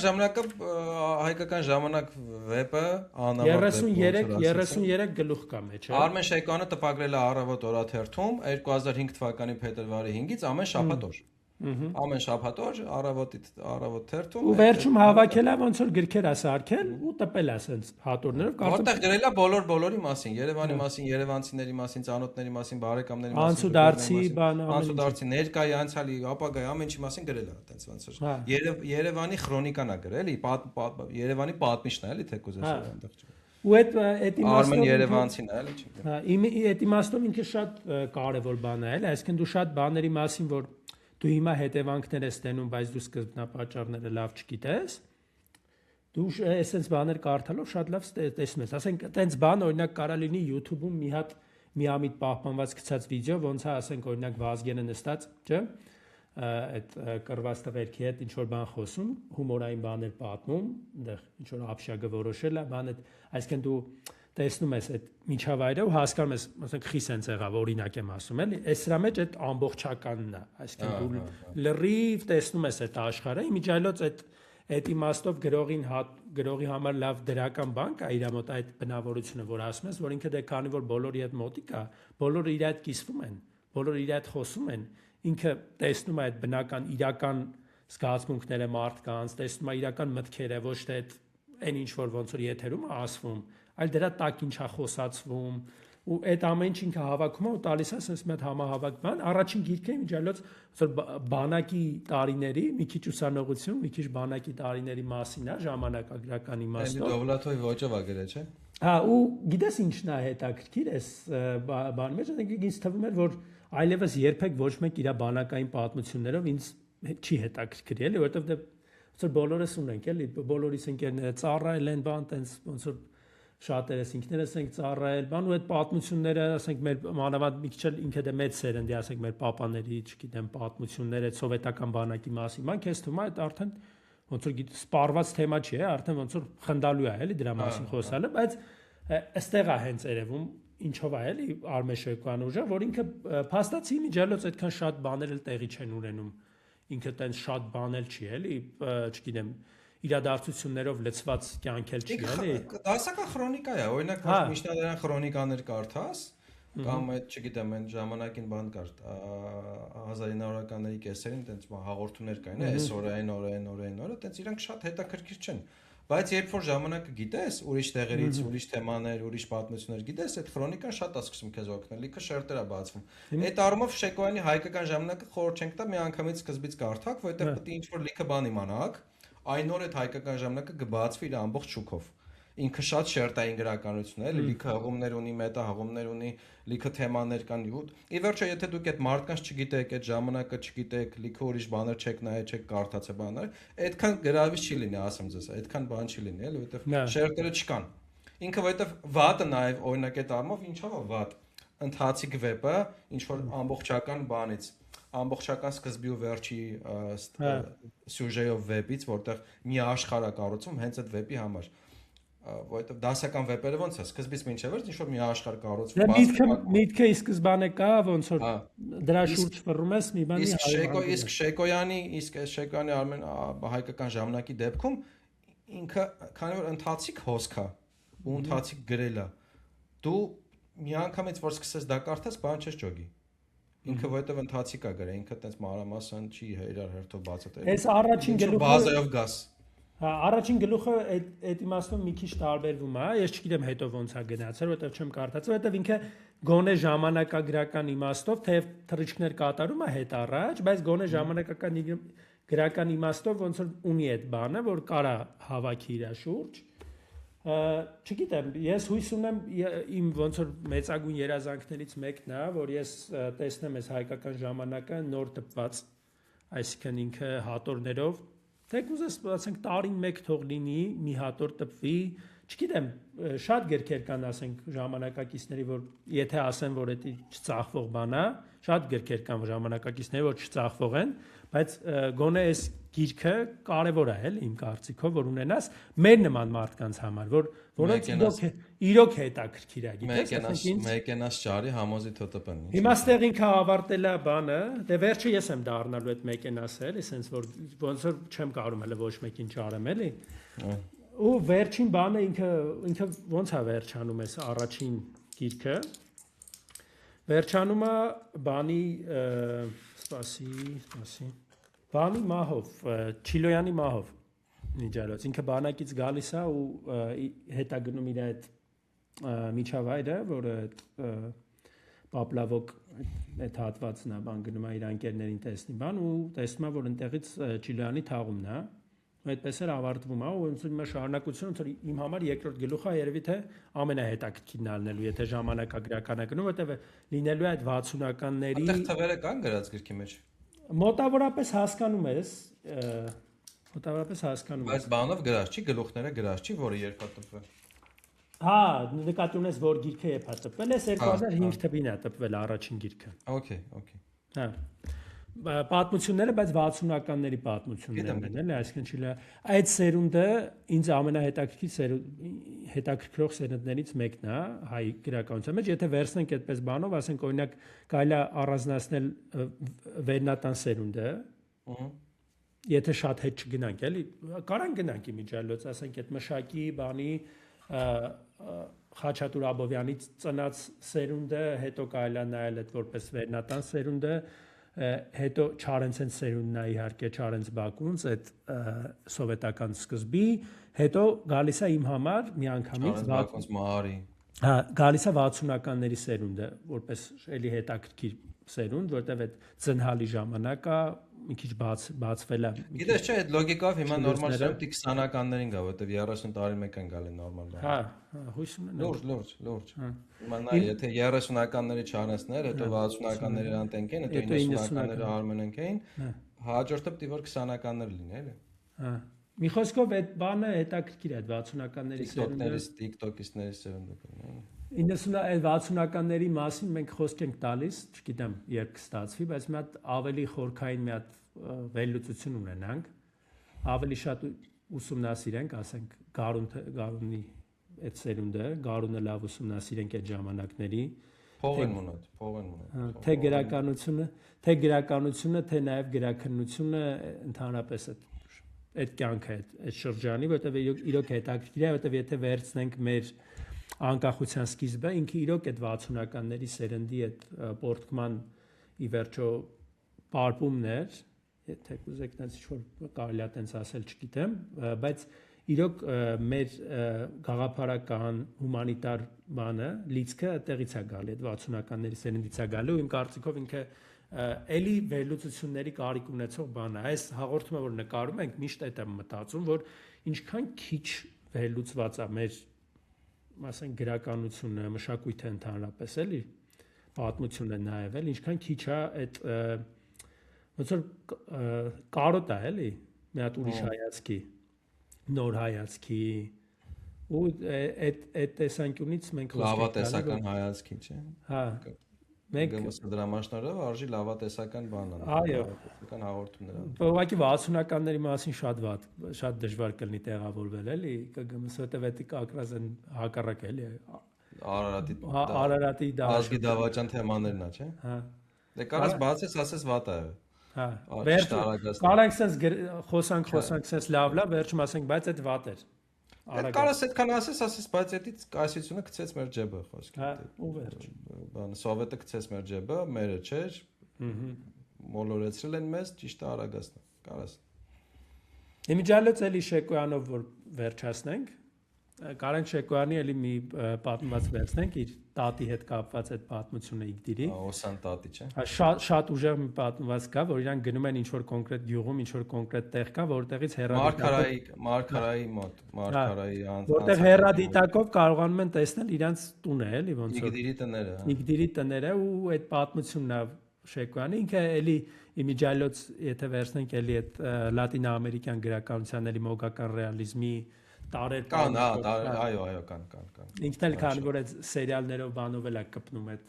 S4: ժամանակ վեպը անավարտ
S5: 33 գլուխ կա մեջ, է։
S4: Արմեն Շեյկյանը տպագրել է Առավոտ օրաթերթում 2005 թվականի փետրվարի 5-ից ամեն շաբաթ օր։ Ամեն շաբաթ օր Առավոտ թերթում։
S5: Ու վերջում հավաքել է ոնց որ գրքեր է սարքել ու տպել է ասենց հատորներով,
S4: Որտեղ գրել է բոլորի մասին, Երևանի մասին, երևանցիների մասին, ծանոթների մասին, բարեկամների մասին,
S5: անցուդարձի բան,
S4: անցուդարձի ներկայի, անցյալի, ապագայի ամեն ինչի մասին գրել է, այտենց ոնց որ Երևանի քրոնիկան է գրել, Երևանի պատմիչն է, էլի թեկուզ էս այնտեղ։
S5: Ու այդ իմաստով
S4: Արմեն Երևանցին է, էլի չի։
S5: Հա, այդ իմաստով ինքը շատ կարևոր բան է, էլի, այսինքն դու շատ բաների մասին, որ դու հիմա հետևանքներ ես տենում, բայց դու սկզբնապատճառները լավ չգիտես, դու այսպես բաներ կարդալով շատ լավ տեսնում ես։ Ասենք, այտենց բան օրինակ կարա լինի YouTube-ում մի ամիտ պահպանված գցած վիդեո, ոնց է, ասենք, օրինակ Վազգենը նստած, չէ՞, այդ կռված տղերքի հետ ինչ որ բան խոսում, հումորային բաներ պատմում, այնտեղ ինչ որ ապշագը որոշել է, բան այդ, այսինքն դու տեսնում ես այդ միջավայրը ու հասկանում ես, ասենք, խի սենց եղավ, օրինակ եմ ասում, էլի, այս սրա մեջ այդ ամբողջականն է, այսինքն դու լրիվ տեսնում ես այդ աշխարհը, իմիջիալոց այդ իմաստով գրողի համար լավ դրական բան կա իր մոտ այդ բնավորությունը, որ ասում ես, որ ինքը դե քանի որ բոլորի հետ մոտիկ է, բոլորը իր հետ կիսվում են, բոլորը իր հետ խոսում են, ինքը տեսնում է այդ բնական իրական զգացմունքները մարդկանց, տեսնում է իրական մտքերը, ոչ թե այն ինչ որ ոնց որ եթերում է ասվում, այլ դրա տակ ինչա խոսացվում ու այդ ամեն ինչ ինքը հավաքում է ու տալիս է ասես մի հատ համահավաք բան առաջին գիրքը միջալոց որ բանակի տարիների մի քիչ ուսանողություն մի քիչ բանակի տարիների մասին է ժամանակագրական իմաստով
S4: Դովլաթովի ոճով է գրել չէ
S5: հա ու գիտես ինչն է հետաքրքիր էս բանի մեջ ինձ թվում էր որ այլևս երբեք ոչ մեկ իր բանակային պատմություններով ինձ չի հետաքրքրի էլի որովհետև դե ոնց որ բոլորս ունենք էլի բոլորիս ընկերները ծառայել են բան տենց ոնց որ շատերս ինքներս ենք ծառայել, բան ու այդ պատմությունները, ասենք մեր մանավանդ մի քիչ ինքը դե մեծ սերնդի, ասենք մեր պապաների, չգիտեմ, պատմությունները, սովետական բանակի մասին, ման քեզ թվում է այդ արդեն ոնց որ սպառված թեմա չի, արդեն ոնց որ խնդալու է, էլի դրա մասին խոսալը, բայց այստեղ է հենց երևում ինչով է, էլի Արմեն Շեյկյանը ուժը, որ ինքը փաստացի միջալոց այդքան շատ բաներ էլ տեղի չեն ունենում, ինքը տենց շատ բան էլ չի, էլի, չգիտեմ իրադարձություններով լցված կյանք էլ չի, էլի։
S4: Դասական քրոնիկա է, օրինակ միջնադարյան քրոնիկաներ կարդաս, կամ այդ, չգիտեմ, այն ժամանակին բան կար 1900-ականների կեսերին տենց հաղորդումներ կային, այս օրը, տենց իրանք շատ հետաքրքիր չեն։ Բայց երբ որ ժամանակը գիտես, ուրիշ տեղերից, ուրիշ թեմաներ, ուրիշ պատմություններ գիտես, այդ քրոնիկան շատ է սկսում քեզ օգնել, լիքը շերտեր է բացվում։ Այդ առումով Շեյկյանի հայկական ժամանակը խորհուրդ չենք տա մի անգամից սկզբից կարդաք, որովհետև պետք է ինչ-որ լիքը բան իմանաք, այն օր այդ հայկական ժամանակը կբացվի իր ամբողջ շուկով։ Ինքը շատ շերտային գրականություն է, լիքը հղումներ ունի, մետա հղումներ ունի, լիքը թեմաներ կան։ Ի վերջո, եթե դուք այդ մարդկանց չգիտեք, այդ ժամանակը չգիտեք, լիքը ուրիշ բաներ չեք նայել, չեք կարդացել բաներ, այդքան գրավիչ չի լինի, ասեմ ձեզ, այդքան բան չի լինի, էլի, որովհետև շերտերը չկան։ Ինքը որովհետև վատը նաև օրինակ այդ առումով ինչով է վատ։ Ընթացիկ վեպը, ինչ որ ամբողջական բանից ամբողջական սկզբի ու վերջի սյուժեով վեպից, որտեղ մի աշխարհ է կառուցվում հենց այդ վեպի համար։ Որովհետև դասական վեպերը ոնց է, սկզբից մինչև վերջ ինչ որ մի աշխարհ կառուցվում։
S5: Միտքը ի սկզբանե կա, ոնց որ դրա շուրջ ֆռում ես մի բանի
S4: իսկ Շեյկյանի Արմեն հայկական ժամանակի դեպքում ինքը քանի որ ընթացիկ հոսք է ու ընթացիկ գրել է, դու մի անգամից որ սկսես դա կարդաս, բան չես ճոգի։ Ինքը որովհետև ընթացիկ է գրել, ինքը տենց մանրամասն չի իրար հերթով բացատրել։
S5: Այս առաջին գլուխը
S4: բազայով գաս։
S5: Հա, առաջին գլուխը այդ իմաստով մի քիչ տարբերվում է, ես չգիտեմ հետո ոնց է գնացել, որովհետև չեմ կարդացել, որովհետև ինքը գոնե ժամանակագրական իմաստով, թեև թռիչքներ կատարում է հետ առաջ, բայց գոնե ժամանակական գրական իմաստով ոնց որ ունի այդ բանը, որ կարա հավաքի իր շուրջ։ Չգիտեմ, ես հույս ունեմ իմ ոնց որ մեծագույն երազանքներից մեկն է, որ ես տեսնեմ այս հայկական ժամանակը նոր տպված, այսինքն ինքը հատորներով թեկուզես ասենք տարին մեկ թող լինի, մի հատոր տպվի, չգիտեմ, շատ գրքեր կան, ասենք ժամանակակիցների, որ եթե ասեն, որ դա չծախվող բան է, շատ գրքեր կան ժամանակակիցների, որ չծախվող են, բայց գոնե այս գիրքը կարևոր է, իմ կարծիքով, որ ունենաս մեր նման մարդկանց համար, որոնց իրոք հետաքրքիր է, գիտես,
S4: մեկենաս ճարի համոզի թոթպն։
S5: Հիմա ստեղ ինքը ավարտել է բանը, դե վերջը ես եմ դառնալու այդ մեկենասը, էլի, սենց որ ոնց որ չեմ կարող հələ ոչ մեկին ճարեմ, էլի։ Ու վերջին բանը ինքը ոնց է վերջանում էս առաջին գիրքը։ Վերջանում է բանի, սպասի, բանի մահով, Չիլոյանի մահով միջալոց։ Ինքը բանակից գալիս է ու հետ է գնում իր այդ միջավայրը, որը Պապլավոկ այդ հատվածն է, բան գնում է իր ընկերներին տեսնի բան ու տեսնում է, որ ընտեղից Չիլոյանի թաղումն է։ Այդպես էր ավարտվում, ու ոնց որ շարունակությունը, ոնց որ իմ համար երկրորդ գլուխը երևի թե ամենահետաքրքիրն ալնելու, եթե ժամանակագրականը գնում, որտեղ լինելու է այդ 60-ականների
S4: Այդտեղ թվերը կան գրած գրքի մեջ։
S5: Մոտավորապես հասկանում ես,
S4: Բայց բանով գրած չի, գլուխները գրած չի, որը երբ է տպվել։
S5: Հա, նկատի ունես, որ գիրքը երբ է տպվել, էս 2005 թվականին է տպվել առաջին գիրքը։
S4: Okay.
S5: Հա։ Պատմությունները, բայց 60-ականների պատմություններն են, էլի, այսինքն չիլա այդ սերունդը ինձ ամենահետաքրքրող սերունդներից մեկն է հայ գրականության մեջ, եթե վերցնենք այդպես բանով, ասենք օրինակ կարելի է առանձնացնել վերնատան սերունդը, եթե շատ հետ չգնանք, էլի, կարան գնանք իմիջիալոց, ասենք այդ մշակի բանի Խաչատուր Աբովյանի ծնած սերունդը, հետո կարելի է նայել այդ որպես վերնատան սերունդը, հետո Չարենցեն սերունդն է իհարկե Չարենց Բակունց այդ սովետական սկզբի, հետո գալիս է իմ համար միանգամից
S4: Բակունց Մահարի։
S5: Հա, գալիս է 60-ականների սերունդը, որպես էլի հետաքրքիր սերունդ, որտեղ այդ ծնհալի ժամանակ է մի քիչ բացվել է։
S4: Գիտես չէ, այդ լոգիկով հիմա նորմալ սերունդի 20-ականներին գա, որտեղ 30 տարի մեկ են գալի նորմալ բան։
S5: Հա, հույս ունեմ։
S4: Լուրջ։ Հիմա նայ, եթե 30-ականների Չարենցներ, հետո 60-ականների Անտենք են, հետո 90-ականների Արմենենք էին, հաջորդը պետք է որ 20-ականներ լինի, էլի։
S5: Հա։ Մի խոսքով այդ բանը հետաքրքիր է, այդ 60-ականների սերունդը։
S4: TikTok-իստների սերունդը։
S5: 60-ականների մասին մենք խոսք ենք տալիս, չգիտեմ, երբ կստացվի, բայց մի հատ ավելի խորքային մի հատ վերլուծություն ունենանք, ավելի շատ ուսումնասիրենք, ասենք Գարունի այդ սերունդը, Գարունը լավ ուսումնասիրենք այդ ժամանակների,
S4: փողեն մնաց։
S5: Թե գրականությունը, թե նաև գրաքննությունը ընդհանրապես այդ կյանքը, այդ շրջանի, որտեղ իրոք հետաքրքիր է, որտեղ եթե վերցնենք մեր անկախության սկիզբը, ինքը իրոք այդ 60-ականների սերնդի այդ պորտկման ի վերջո պարպումն էր, եթե կուզեք տենց ինչ-որ կարելի է տենց ասել, չգիտեմ, բայց իրոք մեր գաղափարական հումանիտար բանը, լիցքը այդտեղից է գալի, այդ 60-ականների սերնդից է գալի, ու իմ կարծիքով ինքը էլի վերլուծությունների կարիք ունեցող բան է։ Այս հաղորդումը, որ նկարում ենք, միշտ այդ եմ մտածում, որ ինչքան քիչ վերլուծված է մեր ասենք գրականությունը, մշակույթը ընդհանրապես էլի, պատմությունը նաև էլ, ինչքան քիչ է այդ ոնց որ կարոտ է էլի, մի հատ ուրիշ հայացքի, նոր հայացքի ու այդ տեսանկյունից մենք
S4: լավատեսական հայացքի, չէ՞։
S5: Հա։ Մենք
S4: դրամաշնորհով արժի լավատեսական բան անեն։
S5: Այո,
S4: լավատեսական հաղորդումներ։
S5: Ուղղակի 60-ականների մասին շատ դժվար կլինի տեղավորվել, էլի, ԿԳՄՍ որտեղ էտիկ ակրազեն հակառակ էլի։ Արարատի
S4: ազգի դավաճան թեմաներն է, չէ՞։
S5: Հա։
S4: Դե կարաս բացես, ասես վատ է։
S5: Հա։ Կարանք sense խոսանք sense լավ, վերջում ասենք, բայց այդ վատ էր։
S4: Կարաս այդքան ասես, բայց այդից կայսությունը գցեց մեր ջեբը, խոսքի։
S5: Հա, ու վերջ։
S4: Բանը սովետը գցեց մեր ջեբը, մերը չէր։ Մոլորեցրել են մեզ, ճիշտ է արագացնա։ Կարաս։
S5: Իմիջիալոց էլի Շեկոյանով որ վերջացնենք, Կարանք Շեկոյանի էլի մի պատմված վերցնենք իր տատի հետ կապված այդ պատմությունը Իգդիրի։
S4: Օսան տատի, չէ։
S5: Շատ ուժեղ մի պատմված կա, որ իրանք գնում են ինչ-որ կոնկրետ գյուղում, ինչ-որ կոնկրետ տեղ կա, որտեղից
S4: Մարգարայի մոտ, Մարգարայի
S5: որտեղ հեռադիտակով կարողանում են տեսնել իրանք տունը, էլի ոնց որ
S4: Իգդիրի տները։
S5: Իգդիրի տները ու այդ պատմությունն է Շեկոյանը ինքը էլի իմիջայլոց եթե վերցնենք էլի այդ լատինաամերիկյան գրականության էլի մոգական ռեալիզմի տարեր
S4: կան, այո, կան։
S5: Ինքն էլ քանի որ այդ սերիալներով բանով էլ է կպնում այդ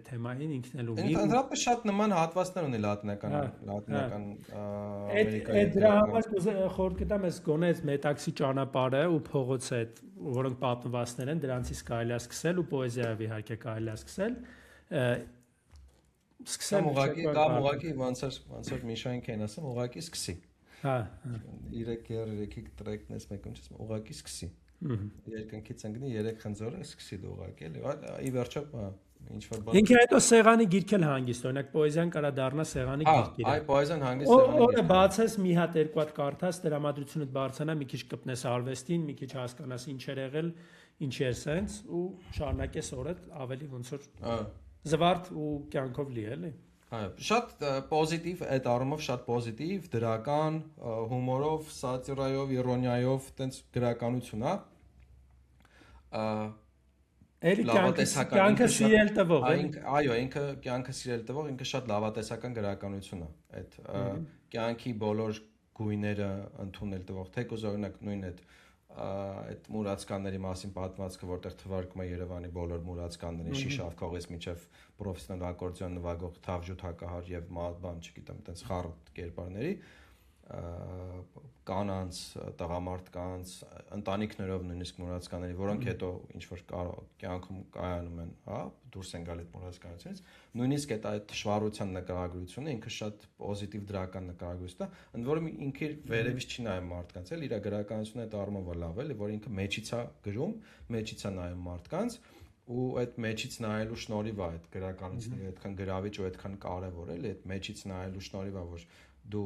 S5: թեմային ինքն էլ ունի։
S4: Ընդհանրապես շատ նման հատվածներ ունի լատինական
S5: Ամերիկայի։ Այդ դրա համար խորհուրդ կտամ ես գոնե այս մետաքսի ճանապարհը ու փողոցը այդ որոնք պատմվածներ են դրանցից կարելի է սկսել ու պոեզիայով իհարկե կարելի է սկսել
S4: Կամ ուղղակի ոնց որ Միշային կեն ասեմ, ուղղակի սկսի։
S5: Հա։
S4: 3 տրեկն էս մեկում չես, ուղղակի սկսի։ Երկնքից ընկնի 3 խնձորը սկսի դու ուղղակի, էլի։ Ի վերջո, ինչ որ բան։
S5: Ինքը հետո սեղանի գիրք էլ հանգիստ, օրինակ պոեզիան կարա դառնա սեղանի գիրք։
S4: Այ պոեզիան հանգիստ սեղանի
S5: գիրք։ Օրը բացես մի հատ երկու հատ կարդաս, դրամատրությունդ բարձրանա, մի քիչ կպնես արվեստին, մի քիչ հասկանաս ինչ էր եղել, ինչ էր սենց ու շարունակես օրդ ավելի ոնց որ զվարթ ու կյանքով լի էլի։
S4: Այո, շատ պոզիտիվ, այդ առումով շատ պոզիտիվ, դրական, հումորով, սատիրայով, իրոնիայով, տենց գրականություն է։
S5: Էլի կյանքը սիրել տվող։
S4: Այո, ինքը կյանքը սիրել տվող, ինքը շատ լավատեսական գրականություն է։ Այդ կյանքի բոլոր գույները ընդունել տվող, թեկուզ օրինակ նույն այդ մուրացկանների մասին պատմվածքը, որտեղ թվարկում է Երևանի բոլոր մուրացկաններին, շիշավ քողից միջև պրոֆեսիոնալ ակորդեոն նվագող թավջութ հակահար եւ բան, չգիտեմ, այտենց խառը կերպարների, կանանց, տղամարդկանց, ընտանիքներով նույնիսկ մուրացկանների, որոնք հետո ինչ որ կյանքում կայանում են, հա, դուրս են գալիս մուրացկանությունից, նույնիսկ այդ շվարության նկարագրությունը ինքը շատ պոզիտիվ դրական նկարագրություն է, ընդ որում ինքը վերևից չի նայում մարդկանց, էլ իր գրականությունը այդ առումով լավ է, որ ինքը մեջից է գրում, մեջից է նայում մարդկանց ու այդ մեջից նայելու շնորհիվ է այդ գրականությունը այդքան գրավիչ ու այդքան կարևոր է, այդ մեջից նայելու շնորհիվ է, որ դու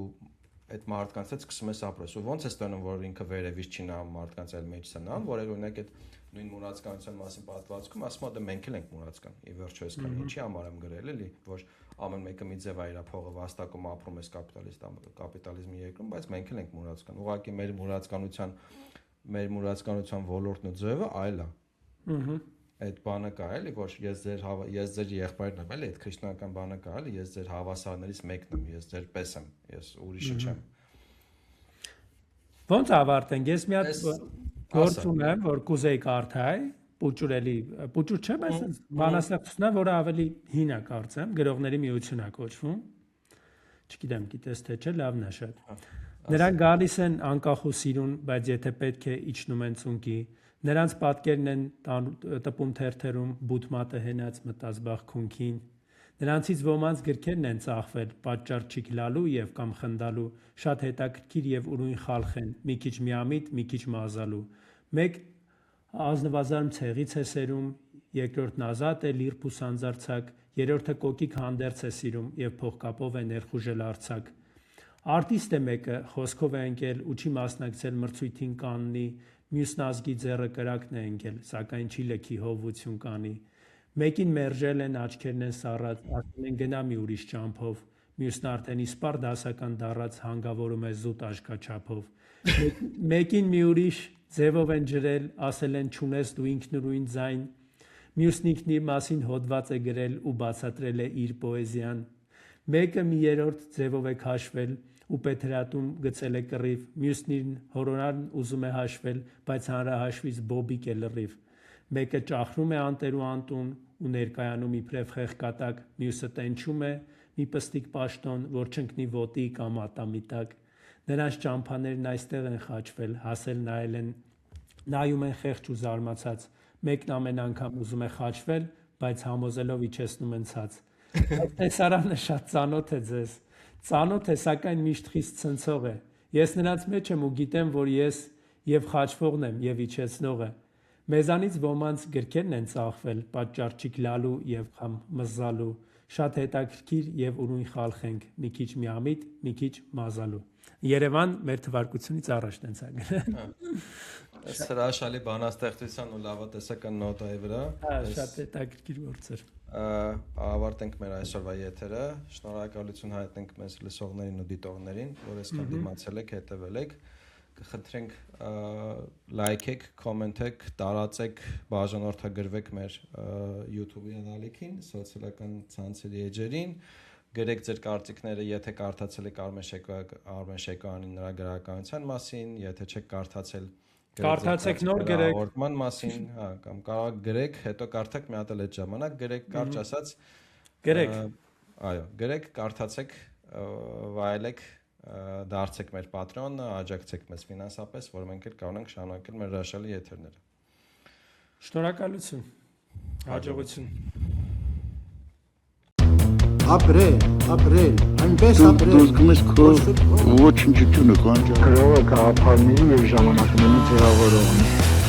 S4: այդ մարդկանց հետ սկսում ես ապրես ու ոնց է ստանում որ ինքը վերևից չի նայում մարդկանց այլ մեջից է նայում որ օրինակ այդ նույն մուրացկանության մասին պատմվածքում ասում է դե մենք էլ ենք մուրացկան ի վերջո այսքան ինչի համար եմ գրել էլի որ ամեն մեկը մի ձև է իր փողը վաստակում ապրում ես կապիտալիզմի երկրում բայց մենք էլ ենք մուրացկան ուղղակի մեր մուրացկանության ոլորտն ու ձևը այլ է այդ բանը կա էլի որ ես ձեր եղբայրն եմ էլի այդ քրիստոնեական բանը կա էլի ես ձեր հավասարներից մեկն եմ ես ձեր պես եմ ես ուրիշը չեմ
S5: ոնց ավարտենք ես մի հատ գործ ունեմ որ կուզեի կարդալ պուճուրելի պուճուր չէ բայց բանաստեղծությունն է որը ավելի հին է կարծեմ գրողների միություն է կոչվում չգիտեմ գիտես թե չէ լավն է շատ նրանք գալիս են անկախ ու սիրուն բայց եթե պետք է իջնում են ծունկի Նրանց պատկերն են տպում թերթերում բութ մատը հենած մտածբախ քունքին Նրանցից ոմանց գրքերն են ծախվել պատճառ չիքլալու եւ կամ խնդալու շատ հետաքրքիր եւ ուրույն խալխ են մի քիչ միամիտ մի քիչ մազալու մեկ ազնվազարմ ցեղից է սերում երկրորդն ազատ է լիրբ ու սանձարցակ երրորդը կոկիկ հանդերձ է սիրում եւ փողկապով է ներխուժել արցակ Արտիստ է մեկը խոսքով է ընկել ու չի մասնակցել մրցույթին կաննի Մյուսն ազգի ձեռը կրակն է ընկել, սակայն չի լքի հովություն կանի։ Մեկին մերժել են, աչքերն են սառած, ասում են գնա մի ուրիշ ճամփով, մյուսն արդեն իսպար դասական դառած հանգավորում է զուտ աշկաչափով։ Մեկին մի ուրիշ ձևով են ջրել, ասել են չունես դու ինքնուրույն ձայն, մյուսն ինքն իր մասին հոդված է գրել ու բացատրել է իր պոեզիան։ Մեկը մի երրորդ ձևով է քաշվել ու պետրատում գծել է կռիվ, մյուսն հորոնարն ուզում է հաշվել, բայց հանրահաշվից բոբիկ է լրիվ։ Մեկը ճախրում է անտեր ու անտուն ու ներկայանում իբրև խեղկատակ, մյուսը տենչում է մի պստիկ պաշտոն, որ չընկնի ոտի կամ ատամի տակ։ Նրանց ճամփաներն այստեղ են խաչվել, հասել նայում են խեղճ ու զարմացած։ Մեկն ամեն անգամ ուզում է խաչվել, բայց համոզելով իջեցնում են ցած։ Տեսարանը շատ ծանոթ է ձեզ։ Ծանոթ է, սակայն միշտ խիստ ցնցող է։ Ես նրանց մեջ եմ ու գիտեմ, որ ես եւ խաչվողն եմ եւ իջեցնողը։ Մեզանից ոմանց գրքերն են ծախվել, պատճառ չիքլալու եւ կամ մզալու։ Շատ հետաքրքիր եւ ուրույն խալխ ենք, մի քիչ միամիտ, մի քիչ մազալու։ Երևան մեր թվարկությունից առաջ տենց է գրել։
S4: Այս հրաշալի բանաստեղծության ու լավատեսական նոտայի վրա։
S5: Շատ հետաքրքիր գործ էր։
S4: Ավարտենք մեր այսօրվա եթերը։ Շնորհակալություն հայտնենք մեզ լսողներին ու դիտողներին, որ այսքան դիմացել եք, հետևել եք։ Կխնդրենք լայքեք, կոմենտեք, տարածեք, բաժանորդագրվեք մեր YouTube-ի անալիքին, սոցիալական ցանցերի էջերին, գրեք ձեր կարծիքները, եթե կարդացել եք Արմեն Շեկոյանի նրա գրականության մասին, եթե չեք կարդացել,
S5: Կարդացեք նոր գրեք։
S4: Հաղորդման մասին, հա, կամ կարող գրեք, հետո կարդաք մի հատ էլ այդ ժամանակ, գրեք, կարճ ասած,
S5: Գրեք։
S4: այո, գրեք, կարդացեք, վայելեք, դարձեք մեր Patreon-ը, աջակցեք մեզ ֆինանսապես, որ մենք էլ կարողանանք շարունակել մեր հրաշալի եթերները։
S5: Շնորհակալություն։ Հաջողություն։
S3: Ապրել, այնպես
S2: Դու
S3: ապրել։
S2: զգում ես քո ոչնչությունը կանչա։
S3: Գրողը գաղափարների եւ ժամանակների ձևավորողն է։